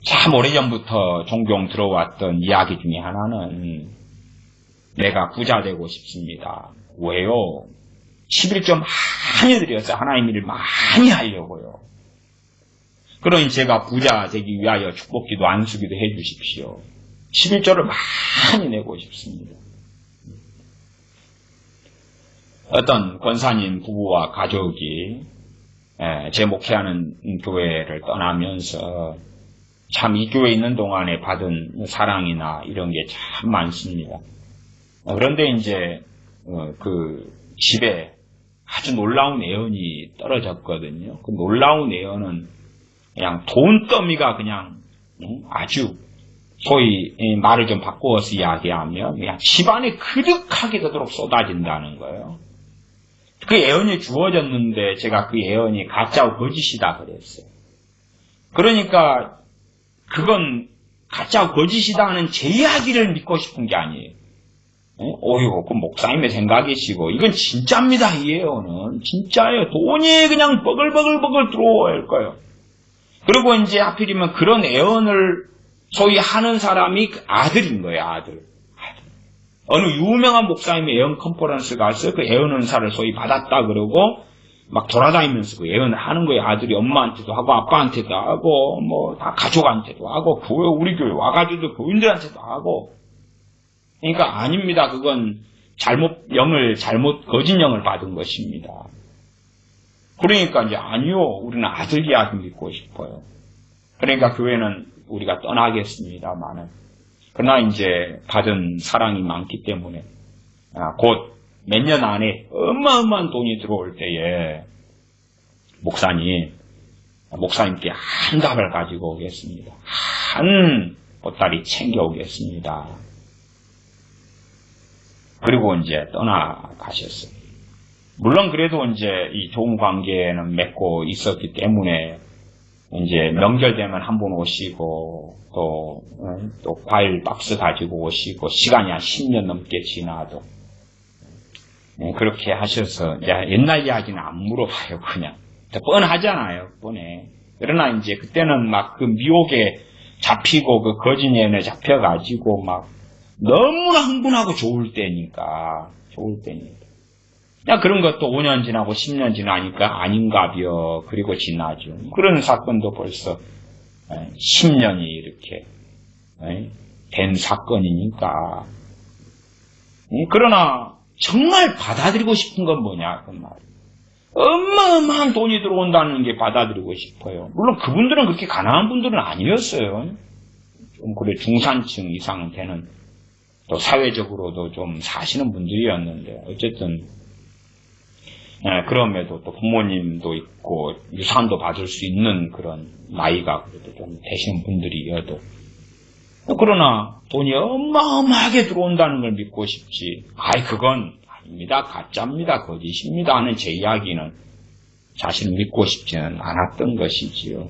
참 오래전부터 종종 들어왔던 이야기 중에 하나는 내가 부자 되고 싶습니다. 왜요? 11조 많이 드려서 하나님 일을 많이 하려고요. 그러니 제가 부자 되기 위하여 축복기도 안수기도 해 주십시오. 11조를 많이 내고 싶습니다. 어떤 권사님 부부와 가족이 제 목회하는 교회를 떠나면서 참 이 교회에 있는 동안에 받은 사랑이나 이런 게 참 많습니다. 그런데 이제 그 집에 아주 놀라운 애언이 떨어졌거든요. 그 놀라운 애언은 그냥 돈더미가 그냥 아주 소위 말을 좀 바꾸어서 이야기하면 그냥 집안에 그득하게 되도록 쏟아진다는 거예요. 그 애언이 주어졌는데 제가 그 애언이 가짜고 거짓이다 그랬어요. 그러니까 그건 가짜고 거짓이다 하는 제 이야기를 믿고 싶은 게 아니에요. 어이구, 그 목사님의 생각이시고, 이건 진짜입니다, 이 예언은. 진짜예요. 돈이 그냥 버글버글 들어올 거예요. 그리고 이제 하필이면 그런 예언을 소위 하는 사람이 아들인 거예요, 아들. 어느 유명한 목사님의 예언 컨퍼런스 가서 그 예언 은사를 소위 받았다 그러고, 막 돌아다니면서 그 예언을 하는 거예요. 아들이 엄마한테도 하고, 아빠한테도 하고, 뭐, 다 가족한테도 하고, 교회, 우리 교회 와가지고 교인들한테도 하고, 그러니까 아닙니다. 그건 거짓 영을 받은 것입니다. 그러니까 이제 아니요. 우리는 아들 이야기 믿고 싶어요. 그러니까 교회는 우리가 떠나겠습니다만은. 그러나 이제 받은 사랑이 많기 때문에 곧 몇 년 안에 어마어마한 돈이 들어올 때에 목사님께 한 답을 가지고 오겠습니다. 한 보따리 챙겨오겠습니다. 그리고 이제 떠나가셨어요. 물론 그래도 이제 이 좋은 관계는 맺고 있었기 때문에 이제 명절 되면 한 번 오시고 또 과일 박스 가지고 오시고 시간이 한 10년 넘게 지나도 그렇게 하셔서 이제 옛날 이야기는 안 물어봐요. 그냥 뻔하잖아요. 뻔해. 그러나 이제 그때는 막 그 미혹에 잡히고 그 거짓 예언에 잡혀가지고 막 너무나 흥분하고 좋을 때니까. 야, 그런 것도 5년 지나고 10년 지나니까 아닌가벼. 그리고 지나죠. 그런 사건도 벌써 10년이 이렇게 된 사건이니까. 그러나 정말 받아들이고 싶은 건 뭐냐 그 말. 어마어마한 돈이 들어온다는 게 받아들이고 싶어요. 물론 그분들은 그렇게 가난한 분들은 아니었어요. 좀 그래 중산층 이상 되는 또 사회적으로도 좀 사시는 분들이었는데 어쨌든 그럼에도 또 부모님도 있고 유산도 받을 수 있는 그런 나이가 그래도 좀 되시는 분들이어도 그러나 돈이 어마어마하게 들어온다는 걸 믿고 싶지 그건 아닙니다. 가짜입니다. 거짓입니다 하는 제 이야기는 자신을 믿고 싶지는 않았던 것이지요.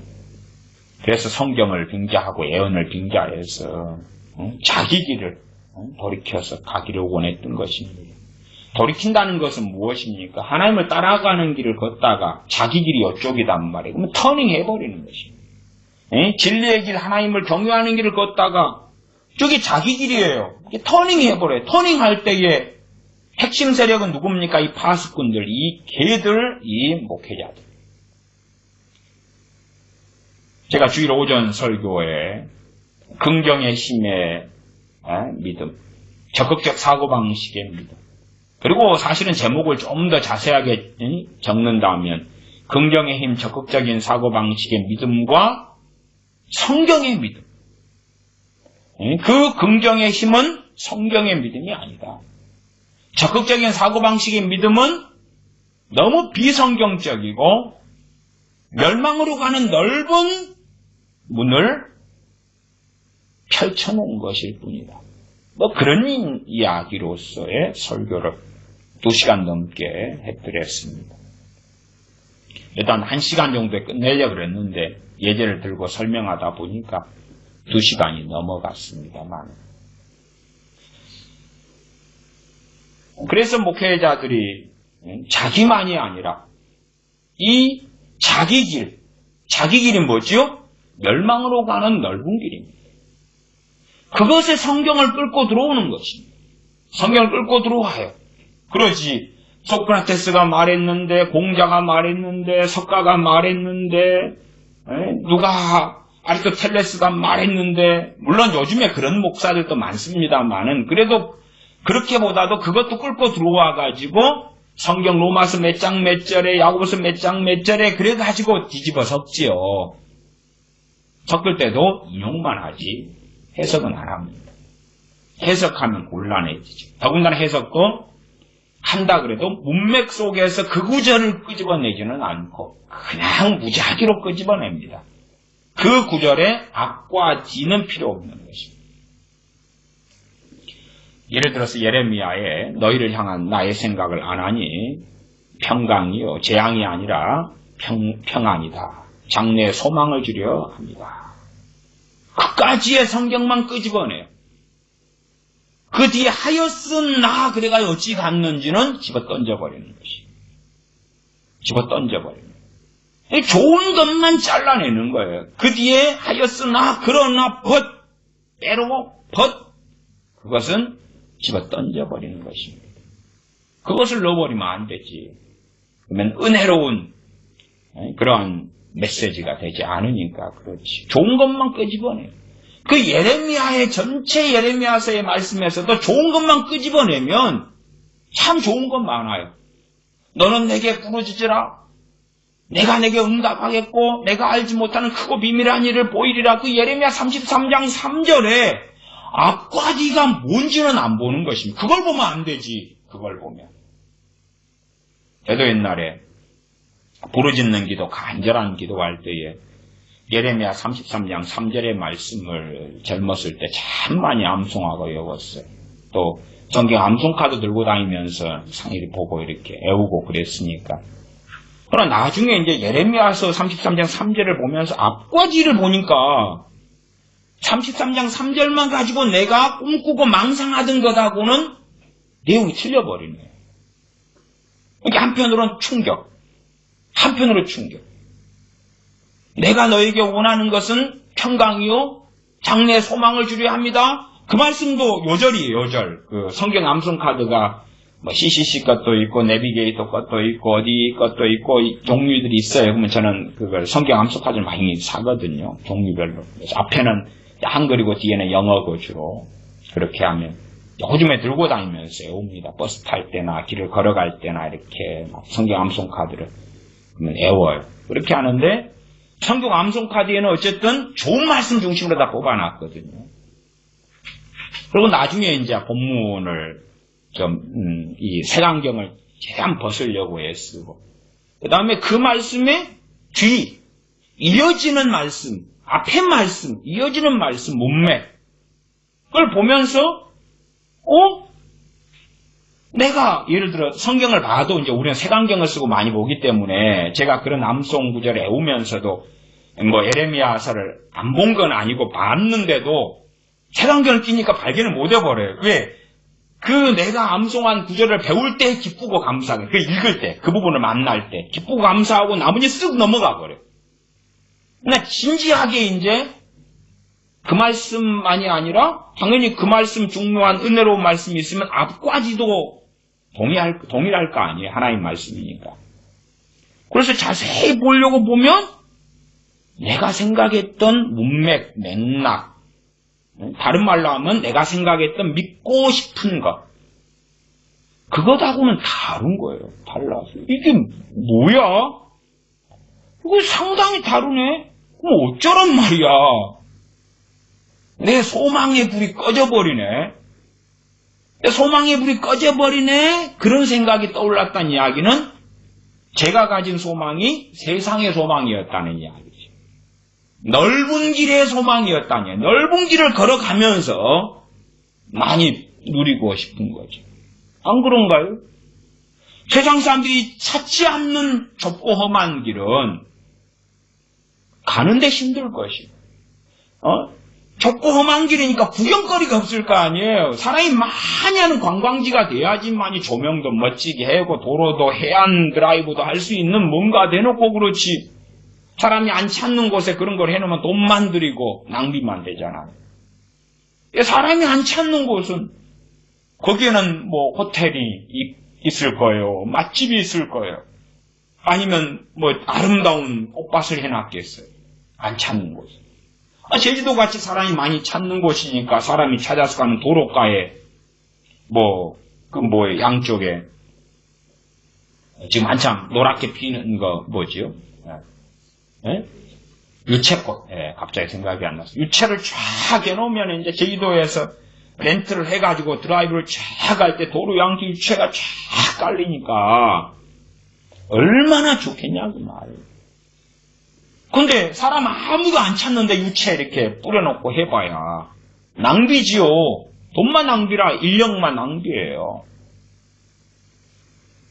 그래서 성경을 빙자하고 예언을 빙자해서 자기 길을 돌이켜서 가기를 원했던 것입니다. 돌이킨다는 것은 무엇입니까? 하나님을 따라가는 길을 걷다가 자기 길이 이쪽이단 말이에요. 그러면 터닝 해버리는 것입니다. 진리의 길, 하나님을 경외하는 길을 걷다가 저게 자기 길이에요. 터닝 해버려요. 터닝할 때에 핵심 세력은 누굽니까? 이 파수꾼들, 이 개들, 이 목회자들. 제가 주일 오전 설교에 긍정의 힘의 믿음, 적극적 사고방식의 믿음. 그리고 사실은 제목을 좀 더 자세하게 적는다면 긍정의 힘, 적극적인 사고방식의 믿음과 성경의 믿음. 그 긍정의 힘은 성경의 믿음이 아니다. 적극적인 사고방식의 믿음은 너무 비성경적이고 멸망으로 가는 넓은 문을 펼쳐놓은 것일 뿐이다. 뭐 그런 이야기로서의 설교를 2시간 넘게 해드렸습니다. 일단 1시간 정도에 끝내려고 그랬는데 예제를 들고 설명하다 보니까 2시간이 넘어갔습니다만. 그래서 목회자들이 자기만이 아니라 이 자기 길이 뭐죠? 멸망으로 가는 넓은 길입니다. 그것에 성경을 끌고 들어오는 것입니다. 성경을 끌고 들어와요. 그러지 소크라테스가 말했는데, 공자가 말했는데, 석가가 말했는데, 누가 아리스토텔레스가 말했는데, 물론 요즘에 그런 목사들도 많습니다만은 그래도 그렇게보다도 그것도 끌고 들어와가지고 성경 로마서 몇 장 몇 절에, 야고보서 몇 장 몇 절에 그래가지고 뒤집어 섞지요. 섞을 때도 인용만 하지 해석은 안 합니다. 해석하면 곤란해지죠. 더군다나 해석도 한다 그래도 문맥 속에서 그 구절을 끄집어내지는 않고 그냥 무작위로 끄집어냅니다. 그 구절에 앞과 뒤는 필요 없는 것입니다. 예를 들어서 예레미야에 너희를 향한 나의 생각을 안 하니 평강이요 재앙이 아니라 평안이다. 장래에 소망을 주려 합니다. 그까지의 성경만 끄집어내요. 그 뒤에 하였으나 그래가 어찌 갔는지는 집어 던져버리는 것이에요. 집어 던져버리는 거예요. 좋은 것만 잘라내는 거예요. 그 뒤에 하였으나 그러나 때로 그것은 집어 던져버리는 것입니다. 그것을 넣어버리면 안 되지. 그러면 은혜로운 그러한 메시지가 되지 않으니까 그렇지. 좋은 것만 끄집어내요. 그 예레미야의 전체 예레미야서의 말씀에서도 좋은 것만 끄집어내면 참 좋은 것 많아요. 너는 내게 부르짖으라. 내가 내게 응답하겠고 내가 알지 못하는 크고 비밀한 일을 보이리라. 그 예레미야 33장 3절에 앞과 뒤가 뭔지는 안 보는 것입니다. 그걸 보면 안 되지. 그걸 보면. 저도 옛날에 부르짖는 기도, 간절한 기도할 때에 예레미야 33장 3절의 말씀을 젊었을 때 참 많이 암송하고 외웠어요. 또 성경 암송카드 들고 다니면서 상일이 보고 이렇게 애우고 그랬으니까. 그러나 나중에 이제 예레미야서 33장 3절을 보면서 앞과 뒤를 보니까 33장 3절만 가지고 내가 꿈꾸고 망상하던 것하고는 내용이 틀려버리네요. 그러니까 한편으로는 충격. 한편으로 충격. 내가 너에게 원하는 것은 평강이요 장래에 소망을 주려 합니다. 그 말씀도 요절이에요. 요절. 그 성경 암송 카드가 뭐 CCC 것도 있고 내비게이터 것도 있고 어디 것도 있고 종류들이 있어요. 그러면 저는 그걸 성경 암송 카드를 많이 사거든요. 종류별로. 그래서 앞에는 한글이고 뒤에는 영어고 주로 그렇게 하면 요즘에 들고 다니면서 외웁니다. 버스 탈 때나 길을 걸어갈 때나 이렇게 성경 암송 카드를 그러면 외워요. 그렇게 하는데 성경 암송 카드에는 어쨌든 좋은 말씀 중심으로 다 뽑아놨거든요. 그리고 나중에 이제 본문을 이 색안경을 최대한 벗으려고 애쓰고 그 다음에 그 말씀의 뒤 이어지는 말씀, 앞에 말씀, 이어지는 말씀, 문맥 그걸 보면서 내가 예를 들어 성경을 봐도 이제 우리는 색안경을 쓰고 많이 보기 때문에 제가 그런 암송 구절을 외우면서도 뭐 예레미야서를 안 본 건 아니고 봤는데도 색안경을 끼니까 발견을 못 해버려요. 왜? 그 내가 암송한 구절을 배울 때 기쁘고 감사하게, 그 읽을 때, 그 부분을 만날 때 기쁘고 감사하고 나머지 쓱 넘어가 버려요. 그러니까 진지하게 이제 그 말씀만이 아니라 당연히 그 말씀 중요한 은혜로운 말씀이 있으면 앞과 뒤도 동일할 거 아니에요. 하나님 말씀이니까. 그래서 자세히 보려고 보면 내가 생각했던 문맥, 맥락, 다른 말로 하면 내가 생각했던 믿고 싶은 것. 그것하고는 다른 거예요. 달라서. 이게 뭐야? 이거 상당히 다르네? 그럼 어쩌란 말이야? 내 소망의 불이 꺼져버리네? 내 소망의 불이 꺼져버리네? 그런 생각이 떠올랐다는 이야기는 제가 가진 소망이 세상의 소망이었다는 이야기죠. 넓은 길의 소망이었다니. 넓은 길을 걸어가면서 많이 누리고 싶은 거죠. 안 그런가요? 세상 사람들이 찾지 않는 좁고 험한 길은 가는데 힘들 것이고, 좁고 험한 길이니까 구경거리가 없을 거 아니에요. 사람이 많이 하는 관광지가 돼야지만이 조명도 멋지게 하고 도로도 해안 드라이브도 할 수 있는 뭔가 대놓고 그렇지. 사람이 안 찾는 곳에 그런 걸 해놓으면 돈만 들이고 낭비만 되잖아요. 사람이 안 찾는 곳은 거기에는 뭐 호텔이 있을 거예요. 맛집이 있을 거예요. 아니면 뭐 아름다운 꽃밭을 해놨겠어요. 안 찾는 곳. 제주도 같이 사람이 많이 찾는 곳이니까 사람이 찾아서 가는 도로가에 양쪽에 지금 한참 노랗게 피는 거 뭐지요? 유채꽃. 갑자기 생각이 안 났어요. 유채를 쫙 해놓으면 이제 제주도에서 렌트를 해가지고 드라이브를 쫙 갈 때 도로 양쪽 유채가 쫙 깔리니까 얼마나 좋겠냐고 말이에요. 근데 사람 아무도 안 찾는데 유채 이렇게 뿌려놓고 해봐야 낭비지요. 돈만 낭비라 인력만 낭비예요.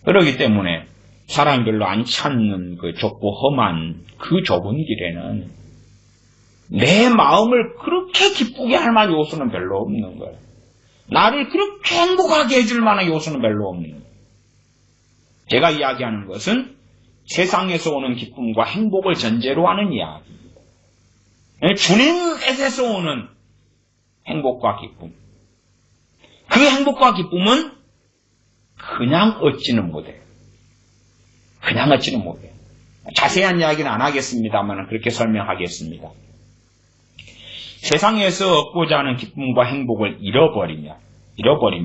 그렇기 때문에 사람이 별로 안 찾는 그 좁고 험한 그 좁은 길에는 내 마음을 그렇게 기쁘게 할 만한 요소는 별로 없는 거예요. 나를 그렇게 행복하게 해줄 만한 요소는 별로 없는 거예요. 제가 이야기하는 것은 세상에서 오는 기쁨과 행복을 전제로 하는 이야기입니다. 주님에게서 오는 행복과 기쁨. 그 행복과 기쁨은 그냥 얻지는 못해요. 그냥 얻지는 못해요. 자세한 이야기는 안 하겠습니다만 그렇게 설명하겠습니다. 세상에서 얻고자 하는 기쁨과 행복을 잃어버리면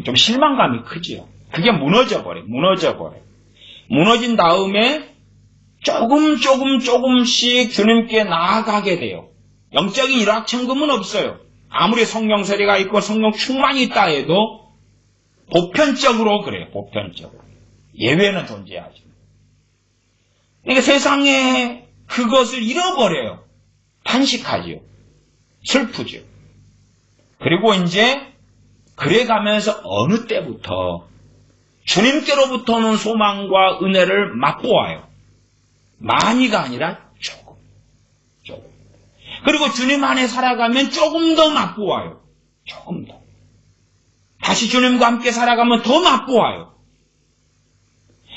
좀 실망감이 크지요. 그게 무너져버려요. 무너진 다음에 조금씩 주님께 나아가게 돼요. 영적인 일확천금은 없어요. 아무리 성령 세례가 있고 성령 충만이 있다 해도 보편적으로 그래요. 보편적으로. 예외는 존재하죠. 그러니까 세상에 그것을 잃어버려요. 탄식하지요. 슬프죠. 그리고 이제 그래가면서 어느 때부터 주님께로부터 오는 소망과 은혜를 맛보아요. 많이가 아니라 조금. 그리고 주님 안에 살아가면 조금 더 맛보아요. 조금 더. 다시 주님과 함께 살아가면 더 맛보아요.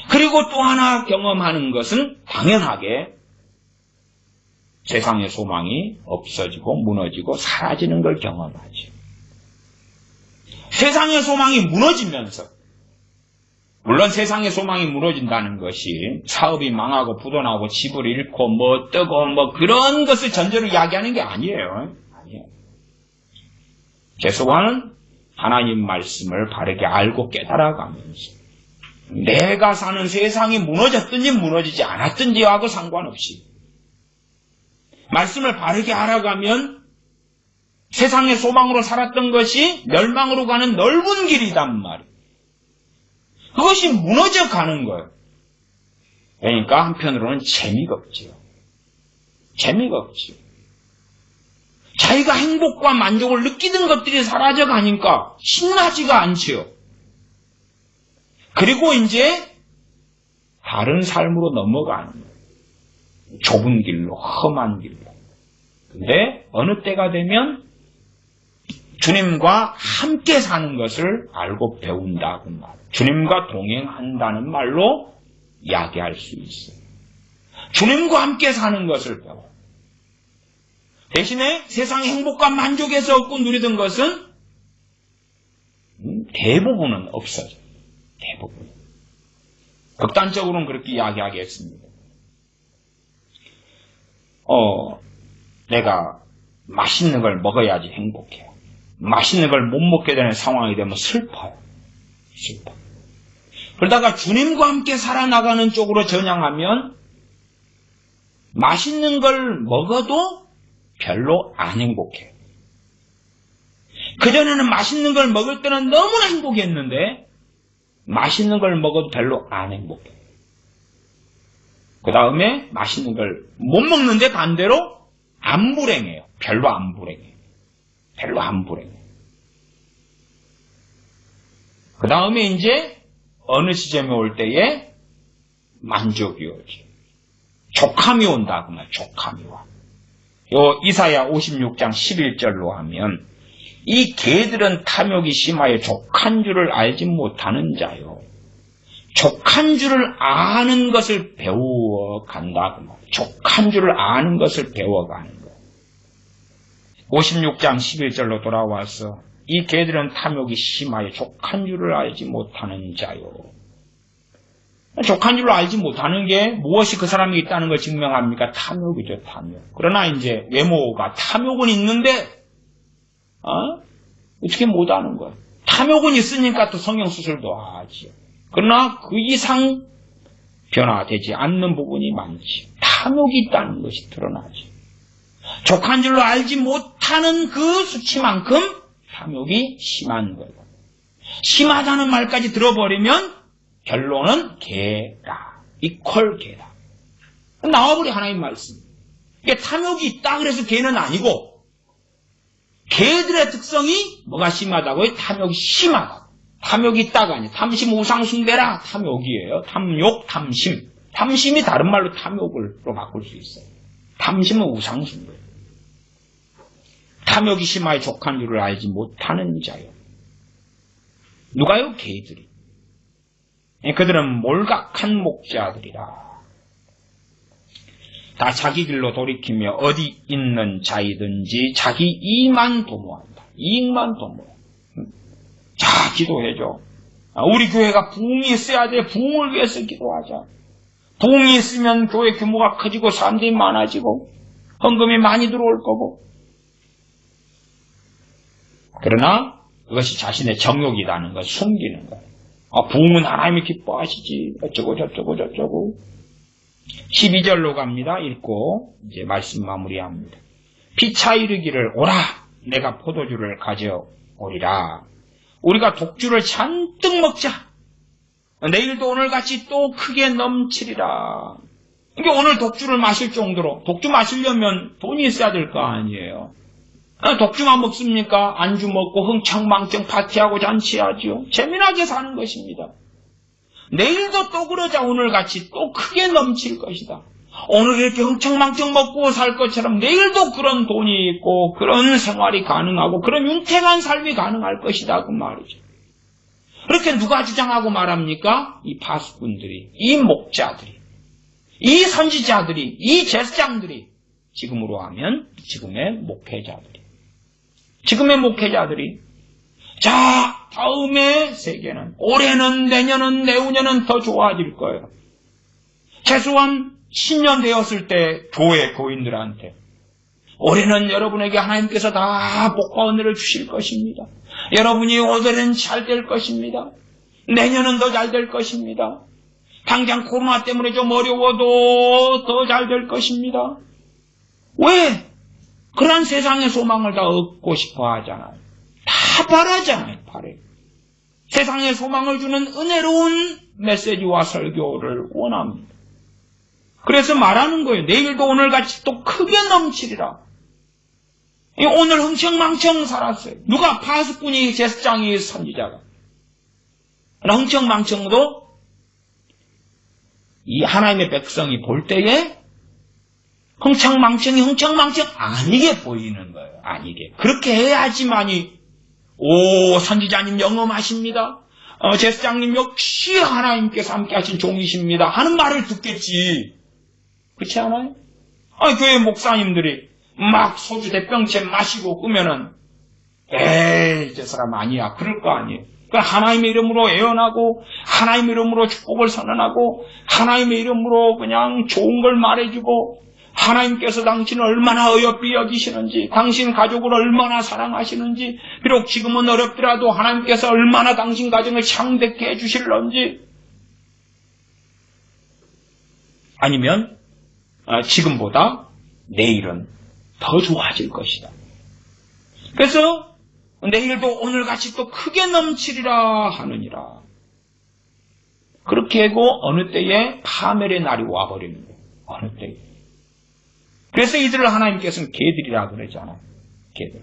그리고 또 하나 경험하는 것은 당연하게 세상의 소망이 없어지고 무너지고 사라지는 걸 경험하죠. 세상의 소망이 무너지면서, 물론 세상의 소망이 무너진다는 것이 사업이 망하고 부도나고 집을 잃고 뜨고 그런 것을 전제로 이야기하는 게 아니에요. 최소한 하나님 말씀을 바르게 알고 깨달아가면서 내가 사는 세상이 무너졌든지 무너지지 않았든지하고 상관없이 말씀을 바르게 알아가면 세상의 소망으로 살았던 것이 멸망으로 가는 넓은 길이단 말이에요. 그것이 무너져 가는 거예요. 그러니까 한편으로는 재미가 없지요. 자기가 행복과 만족을 느끼던 것들이 사라져 가니까 신나지가 않지요. 그리고 이제 다른 삶으로 넘어가는 거예요. 좁은 길로, 험한 길로. 근데 어느 때가 되면 주님과 함께 사는 것을 알고 배운다고 말해요. 주님과 동행한다는 말로 이야기할 수 있어요. 주님과 함께 사는 것을 배워요. 대신에 세상의 행복과 만족에서 얻고 누리던 것은 대부분은 없어져요. 대부분. 극단적으로는 그렇게 이야기하겠습니다. 내가 맛있는 걸 먹어야지 행복해요. 맛있는 걸 못 먹게 되는 상황이 되면 슬퍼요. 슬퍼. 그러다가 주님과 함께 살아나가는 쪽으로 전향하면 맛있는 걸 먹어도 별로 안 행복해요. 그전에는 맛있는 걸 먹을 때는 너무나 행복했는데 맛있는 걸 먹어도 별로 안 행복해요. 그 다음에 맛있는 걸 못 먹는데 반대로 안 불행해요. 별로 안 불행해요. 별로 안 불행해요. 그 다음에 이제 어느 시점에 올 때에 만족이 오지. 족함이 온다. 그 말, 족함이 와. 요 이사야 56장 11절로 하면 이 개들은 탐욕이 심하여 족한 줄을 알지 못하는 자요. 족한 줄을 아는 것을 배워간다. 그 말. 족한 줄을 아는 것을 배워가는 거예요. 56장 11절로 돌아와서 이 개들은 탐욕이 심하여 족한 줄을 알지 못하는 자요. 족한 줄을 알지 못하는 게 무엇이 그 사람이 있다는 걸 증명합니까? 탐욕이죠, 탐욕. 그러나 이제 외모가 탐욕은 있는데 어떻게 못하는 거예요? 탐욕은 있으니까 또 성형수술도 하지요. 그러나 그 이상 변화되지 않는 부분이 많지. 탐욕이 있다는 것이 드러나지. 족한 줄로 알지 못하는 그 수치만큼 탐욕이 심한 거예요. 심하다는 말까지 들어버리면 결론은 개다. 이퀄 개다. 나와버리 하나님 말씀. 이게 탐욕이 있다 그래서 개는 아니고 개들의 특성이 뭐가 심하다고요? 탐욕이 심하다. 탐욕이 있다가 아니에요. 탐심 우상숭배라 탐욕이에요. 탐욕, 탐심. 탐심이 다른 말로 탐욕으로 바꿀 수 있어요. 탐심은 우상숭배. 탐욕이 심하여 족한 줄을 알지 못하는 자요. 누가요? 개들이. 그들은 몰각한 목자들이라. 다 자기 길로 돌이키며 어디 있는 자이든지 자기 이익만 도모한다. 이익만 도모해. 자, 기도해줘. 우리 교회가 부흥이 있어야 돼. 부흥을 위해서 기도하자. 부흥이 있으면 교회 규모가 커지고 사람들이 많아지고 헌금이 많이 들어올 거고. 그러나 그것이 자신의 정욕이라는 걸 숨기는 거예요. 부흥은 하나님이 기뻐하시지. 어쩌고 저쩌고 저쩌고. 12절로 갑니다. 읽고 이제 말씀 마무리합니다. 피차 이르기를 오라 내가 포도주를 가져오리라. 우리가 독주를 잔뜩 먹자. 내일도 오늘같이 또 크게 넘치리라. 이게 오늘 독주를 마실 정도로 독주 마시려면 돈이 있어야 될 거 아니에요. 독주만 먹습니까? 안주 먹고 흥청망청 파티하고 잔치하지요. 재미나게 사는 것입니다. 내일도 또 그러자 오늘같이 또 크게 넘칠 것이다. 오늘 이렇게 흥청망청 먹고 살 것처럼 내일도 그런 돈이 있고 그런 생활이 가능하고 그런 윤택한 삶이 가능할 것이다. 그 말이죠. 그렇게 누가 주장하고 말합니까? 이 파수꾼들이, 이 목자들이, 이 선지자들이, 이 제사장들이, 지금으로 하면 지금의 목회자들이. 지금의 목회자들이 자, 다음의 세계는 올해는 내년은 내후년은 더 좋아질 거예요. 최소한 10년 되었을 때 교회 교인들한테 올해는 여러분에게 하나님께서 다 복과 은혜를 주실 것입니다. 여러분이 올해는 잘 될 것입니다. 내년은 더 잘 될 것입니다. 당장 코로나 때문에 좀 어려워도 더 잘 될 것입니다. 왜? 그런 세상의 소망을 다 얻고 싶어 하잖아요. 다 바라잖아요. 바래. 세상의 소망을 주는 은혜로운 메시지와 설교를 원합니다. 그래서 말하는 거예요. 내일도 오늘같이 또 크게 넘치리라. 오늘 흥청망청 살았어요. 누가? 파수꾼이, 제사장이, 선지자가. 흥청망청도 이 하나님의 백성이 볼 때에 흥청망청 아니게 보이는 거예요. 아니게. 그렇게 해야지만이 선지자님 영험하십니다. 제사장님 역시 하나님께서 함께 하신 종이십니다. 하는 말을 듣겠지. 그렇지 않아요? 교회 목사님들이 막 소주 대병째 마시고 끄면은 에이 저 사람 아니야. 그럴 거 아니에요. 하나님의 이름으로 애원하고 하나님의 이름으로 축복을 선언하고 하나님의 이름으로 그냥 좋은 걸 말해주고 하나님께서 당신을 얼마나 어여삐 여기시는지, 당신 가족을 얼마나 사랑하시는지, 비록 지금은 어렵더라도 하나님께서 얼마나 당신 가정을 창백해 해주실런지, 아니면 지금보다 내일은 더 좋아질 것이다. 그래서 내일도 오늘같이 또 크게 넘치리라 하느니라. 그렇게 하고 어느 때에 파멸의 날이 와버리는 거예요. 어느 때에. 그래서 이들을 하나님께서는 개들이라 그러잖아요. 개들.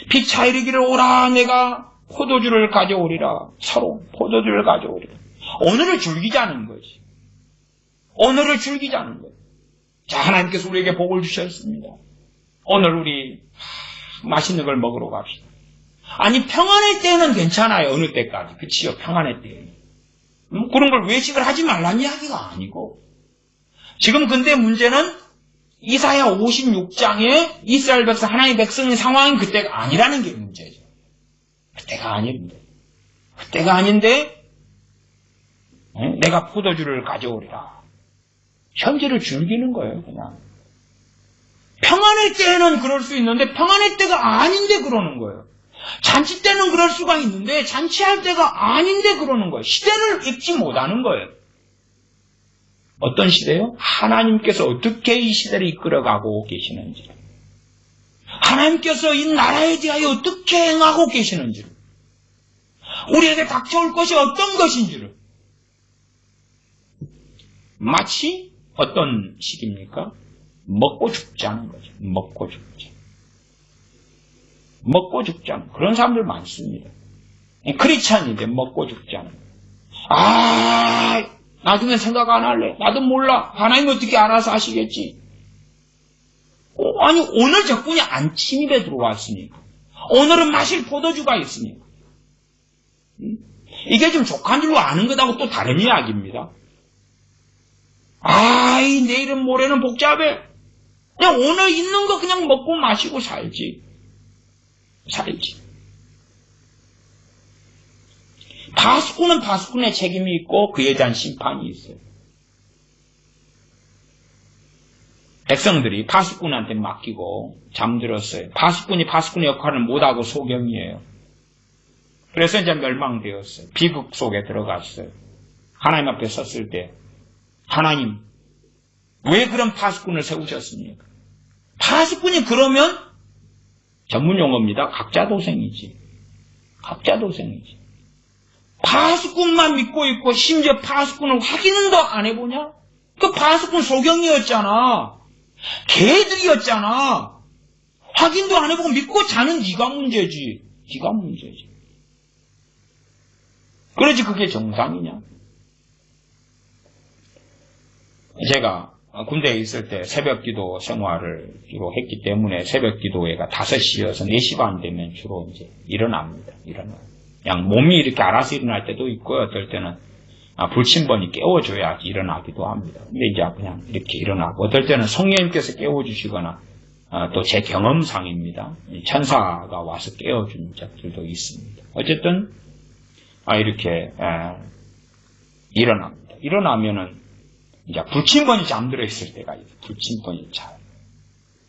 피차 이르기를 오라 내가 포도주를 가져오리라. 서로 포도주를 가져오리라. 오늘을 즐기자는 거지. 오늘을 즐기자는 거예요. 자, 하나님께서 우리에게 복을 주셨습니다. 오늘 우리 맛있는 걸 먹으러 갑시다. 아니, 평안의 때는 괜찮아요. 어느 때까지. 그치요? 평안의 때는. 그런 걸 외식을 하지 말라는 이야기가 아니고, 지금 근데 문제는 이사야 56장에 이스라엘 백성, 하나님의 백성의 상황은 그때가 아니라는 게 문제죠. 그때가 아닌데. 그때가 아닌데, 내가 포도주를 가져오리라. 현재를 즐기는 거예요, 그냥. 평안의 때는 그럴 수 있는데, 평안의 때가 아닌데 그러는 거예요. 잔치 때는 그럴 수가 있는데, 잔치할 때가 아닌데 그러는 거예요. 시대를 읽지 못하는 거예요. 어떤 시대요? 하나님께서 어떻게 이 시대를 이끌어가고 계시는지, 하나님께서 이 나라에 대하여 어떻게 행하고 계시는지, 우리에게 닥쳐올 것이 어떤 것인지를, 마치 어떤 식입니까? 먹고 죽자는 거죠. 먹고 죽자. 먹고 죽자는 그런 사람들 많습니다. 크리스찬인데 먹고 죽자는. 나중에 생각 안 할래. 나도 몰라. 하나님 어떻게 알아서 하시겠지. 아니, 오늘 적군이 안 침입에 들어왔으니까. 오늘은 마실 포도주가 있으니까. 이게 좀 족한 줄로 아는 것하고 또 다른 이야기입니다. 내일은 모레는 복잡해. 그냥 오늘 있는 거 그냥 먹고 마시고 살지. 파수꾼은 파수꾼의 책임이 있고 그에 대한 심판이 있어요. 백성들이 파수꾼한테 맡기고 잠들었어요. 파수꾼이 파수꾼의 역할을 못하고 소경이에요. 그래서 이제 멸망되었어요. 비극 속에 들어갔어요. 하나님 앞에 섰을 때 하나님, 왜 그런 파수꾼을 세우셨습니까? 파수꾼이 그러면 전문 용어입니다. 각자도생이지. 각자도생이지. 파수꾼만 믿고 있고 심지어 파수꾼을 확인도 안 해보냐? 그 파수꾼 소경이었잖아. 개들이었잖아. 확인도 안 해보고 믿고 자는 네가 문제지. 네가 문제지. 그러지 그게 정상이냐? 제가 군대에 있을 때 새벽기도 생활을 주로 했기 때문에 새벽기도회가 5시여서 4시 반 되면 주로 이제 일어납니다. 그냥 몸이 이렇게 알아서 일어날 때도 있고, 어떨 때는 불침번이 깨워줘야지 일어나기도 합니다. 근데 이제 그냥 이렇게 일어나고, 어떨 때는 성령님께서 깨워주시거나, 또 제 경험상입니다. 천사가 와서 깨워주는 적들도 있습니다. 어쨌든 이렇게 일어납니다. 일어나면은 이제 불침번이 잠들어 있을 때가 있어요.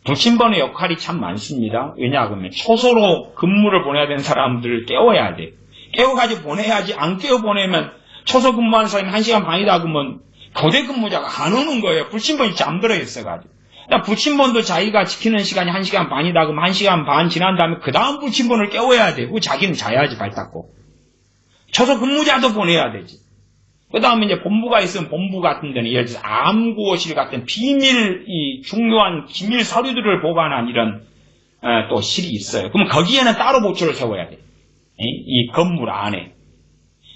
불침번의 역할이 참 많습니다. 왜냐하면 초소로 근무를 보내야 되는 사람들을 깨워야 돼. 깨워가지고 보내야지. 안 깨워 보내면 초소 근무하는 사람이 1시간 반이다 그러면 교대 근무자가 안 오는 거예요. 불침번이 잠들어 있어가지고. 불침번도 자기가 지키는 시간이 1시간 반이다 그러면 1시간 반 지난 다음에 그 다음 불침번을 깨워야 되고 자기는 자야지 발 닦고. 초소 근무자도 보내야 되지. 그 다음에 이제 본부가 있으면 본부 같은 데는 예를 들어서 암구호실 같은 중요한 기밀 서류들을 보관한 이런 또 실이 있어요. 그러면 거기에는 따로 보초를 세워야 돼. 이 건물 안에.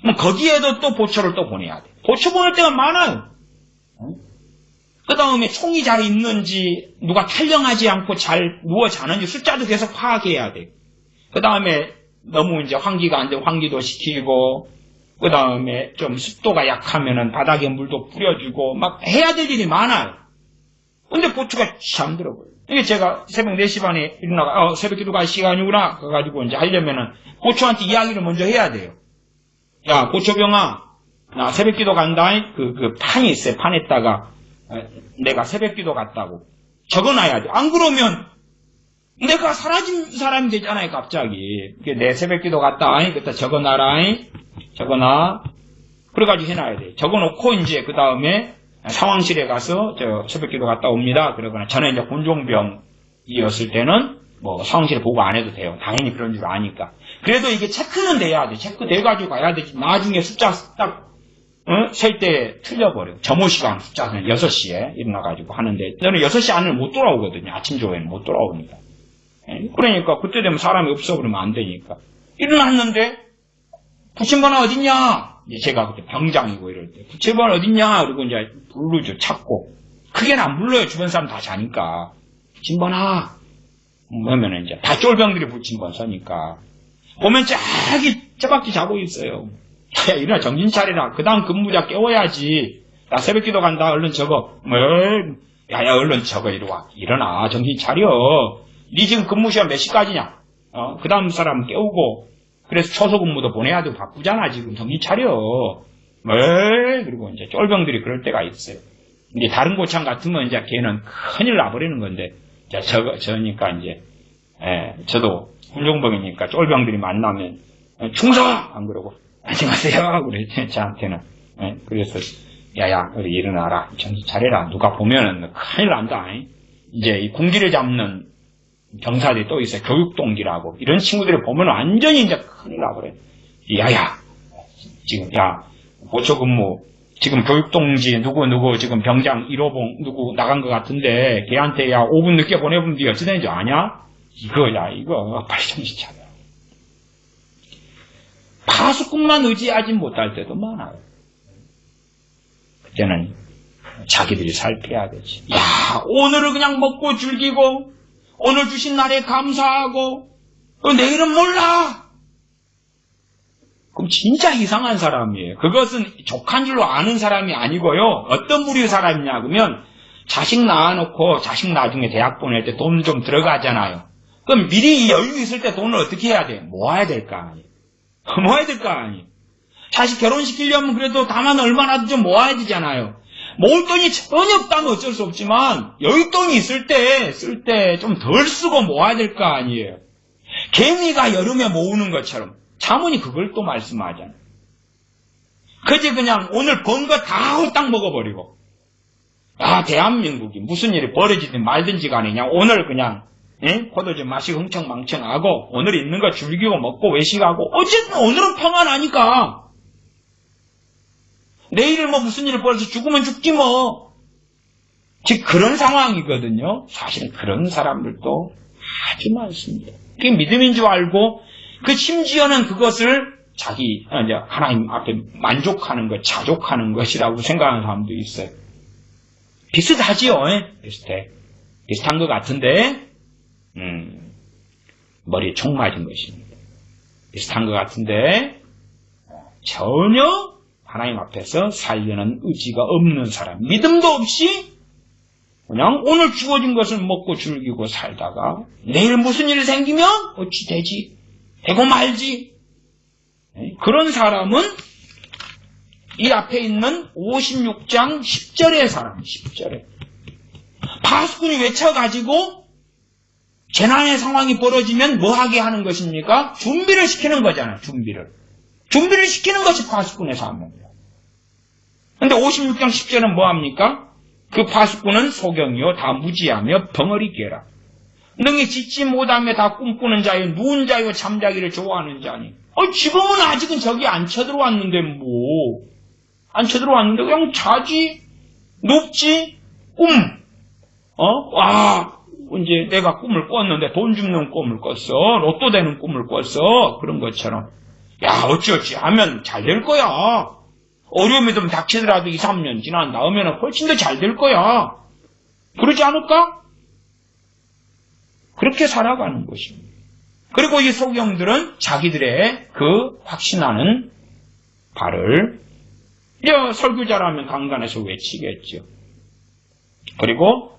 그럼 거기에도 또 보초를 또 보내야 돼. 보초 보낼 때가 많아요. 그 다음에 총이 잘 있는지, 누가 탈영하지 않고 잘 누워 자는지 숫자도 계속 파악해야 돼. 그 다음에 너무 이제 환기가 안 되면 환기도 시키고, 그 다음에 좀 습도가 약하면은 바닥에 물도 뿌려주고 막 해야 될 일이 많아요. 근데 보초가 잠들어버려요. 이게 제가 새벽 4시 반에 일어나가, 새벽 기도 갈 시간이구나. 그래가지고 이제 하려면은 보초한테 이야기를 먼저 해야 돼요. 야, 보초병아, 나 새벽 기도 간다. 그 판이 있어요. 판에다가 내가 새벽기도 갔다고 적어놔야 돼. 안 그러면 내가 사라진 사람이 되잖아요, 갑자기. 내 새벽기도 갔다, 그때 적어놔라, 적어놔. 그래가지고 해놔야 돼. 적어놓고, 이제, 그 다음에 상황실에 가서, 새벽기도 갔다 옵니다. 그러거나, 전에 이제 곤종병이었을 때는, 상황실에 보고 안 해도 돼요. 당연히 그런 줄 아니까. 그래도 이게 체크는 돼야 돼. 체크돼가지고 가야 되지. 나중에 숫자 딱, 셀 때 틀려버려. 점호 시간 숫자는 6시에 일어나가지고 하는데, 저는 6시 안에는 못 돌아오거든요. 아침 조회는 못 돌아오니까. 그러니까 그때 되면 사람이 없어 그러면 안 되니까. 일어났는데 부침반 어딨냐? 제가 그때 병장이고 이럴 때 부침반 어딨냐? 그리고 이제 부르죠. 찾고. 크게는 안 불러요. 주변 사람 다 자니까. 부침반아. 그러면 이제 다 쫄병들이 부침반 서니까. 보면 저밖에 자고 있어요. 야, 일어나 정신 차리라. 그 다음 근무자 깨워야지. 나 새벽기도 간다. 얼른 적어. 야야 얼른 적어. 이리 와. 일어나. 정신 차려. 니 지금 근무 시간 몇 시까지냐? 그 다음 사람 깨우고, 그래서 초소 근무도 보내야 되고 바쁘잖아, 지금. 정신 차려. 그리고 이제 쫄병들이 그럴 때가 있어요. 이제 다른 고창 같으면 이제 걔는 큰일 나버리는 건데, 저니까 이제, 저도 훌륭병이니까 쫄병들이 만나면, 충성! 안 그러고, 안녕하세요! 그래, 저한테는. 그래서, 야야, 우리 일어나라. 정신 차려라. 누가 보면은 큰일 난다. 이제 이 공기를 잡는 병사들이 또 있어요. 교육동기라고. 이런 친구들을 보면 완전히 이제 큰일 나버려요. 야야, 지금, 보초근무, 지금 교육동지 누구 지금 병장 1호봉 누구 나간 것 같은데, 걔한테 5분 늦게 보내보면 네가 어찌 되는지 아냐? 이거, 빨리 정신 차려. 파수꾼만 의지하지 못할 때도 많아요. 그때는 자기들이 살펴야 되지. 오늘을 그냥 먹고 즐기고, 오늘 주신 날에 감사하고, 내일은 몰라! 그럼 진짜 이상한 사람이에요. 그것은 족한 줄로 아는 사람이 아니고요. 어떤 부류의 사람이냐, 그러면 자식 낳아놓고 자식 나중에 대학 보낼 때 돈 좀 들어가잖아요. 그럼 미리 여유 있을 때 돈을 어떻게 해야 돼? 모아야 될 거 아니에요. 모아야 될 거 아니에요. 자식 결혼시키려면 그래도 다만 얼마나도 좀 모아야 되잖아요. 모을 돈이 전혀 없다면 어쩔 수 없지만 여윳돈이 있을 때 쓸 때 좀 덜 쓰고 모아야 될 거 아니에요. 개미가 여름에 모으는 것처럼 자문이 그걸 또 말씀하잖아요. 그제 그냥 오늘 번 거 다 홀딱 먹어버리고 대한민국이 무슨 일이 벌어지든 말든지 간에 그냥 오늘 그냥 포도 좀 마시고 흥청망청하고 오늘 있는 거 즐기고 먹고 외식하고 어쨌든 오늘은 평안하니까 내일 무슨 일을 벌어서 죽으면 죽지 뭐. 즉 그런 상황이거든요. 사실 그런 사람들도 아주 많습니다. 그게 믿음인 줄 알고 심지어는 그것을 자기 이제 하나님 앞에 만족하는 것, 자족하는 것이라고 생각하는 사람도 있어요. 비슷하지요. 비슷해. 비슷한 것 같은데 머리에 총 맞은 것입니다. 비슷한 것 같은데 전혀 하나님 앞에서 살려는 의지가 없는 사람, 믿음도 없이 그냥 오늘 주어진 것을 먹고 즐기고 살다가 내일 무슨 일이 생기면 어찌 되지? 되고 말지. 그런 사람은 이 앞에 있는 56장 10절의 사람, 10절에 파수꾼이 외쳐가지고 재난의 상황이 벌어지면 뭐 하게 하는 것입니까? 준비를 시키는 거잖아요. 준비를 시키는 것이 파수꾼의 사명이에요. 근데 56장 10절은 뭐 합니까? 그 파수꾼은 소경이요 다 무지하며 벙어리 깨라. 능히 짓지 못하며 다 꿈꾸는 자요 누운 자요 잠자기를 좋아하는 자니. 지금은 아직은 저기 안 쳐들어왔는데 뭐. 안 쳐들어왔는데 그냥 자지, 눕지, 꿈. 이제 내가 꿈을 꿨는데 돈 줍는 꿈을 꿨어. 로또 되는 꿈을 꿨어. 그런 것처럼. 어찌 하면 잘 될 거야. 어려움이 좀 닥치더라도 2, 3년 지난 다음에는 훨씬 더 잘 될 거야. 그러지 않을까? 그렇게 살아가는 것입니다. 그리고 이 소경들은 자기들의 그 확신하는 바를 설교자라면 강단에서 외치겠죠. 그리고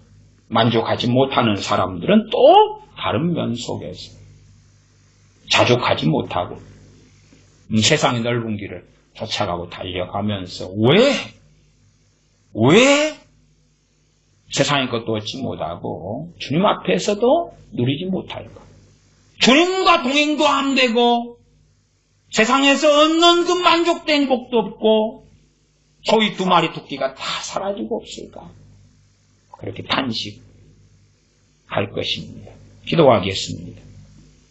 만족하지 못하는 사람들은 또 다른 면 속에서 자족하지 못하고 세상의 넓은 길을 쫓아가고 달려가면서 왜 세상의 것도 얻지 못하고 주님 앞에서도 누리지 못할 것. 주님과 동행도 안 되고 세상에서 얻는 그 만족된 복도 없고 소위 2마리 토끼가 다 사라지고 없을까? 그렇게 탄식할 것입니다. 기도하겠습니다.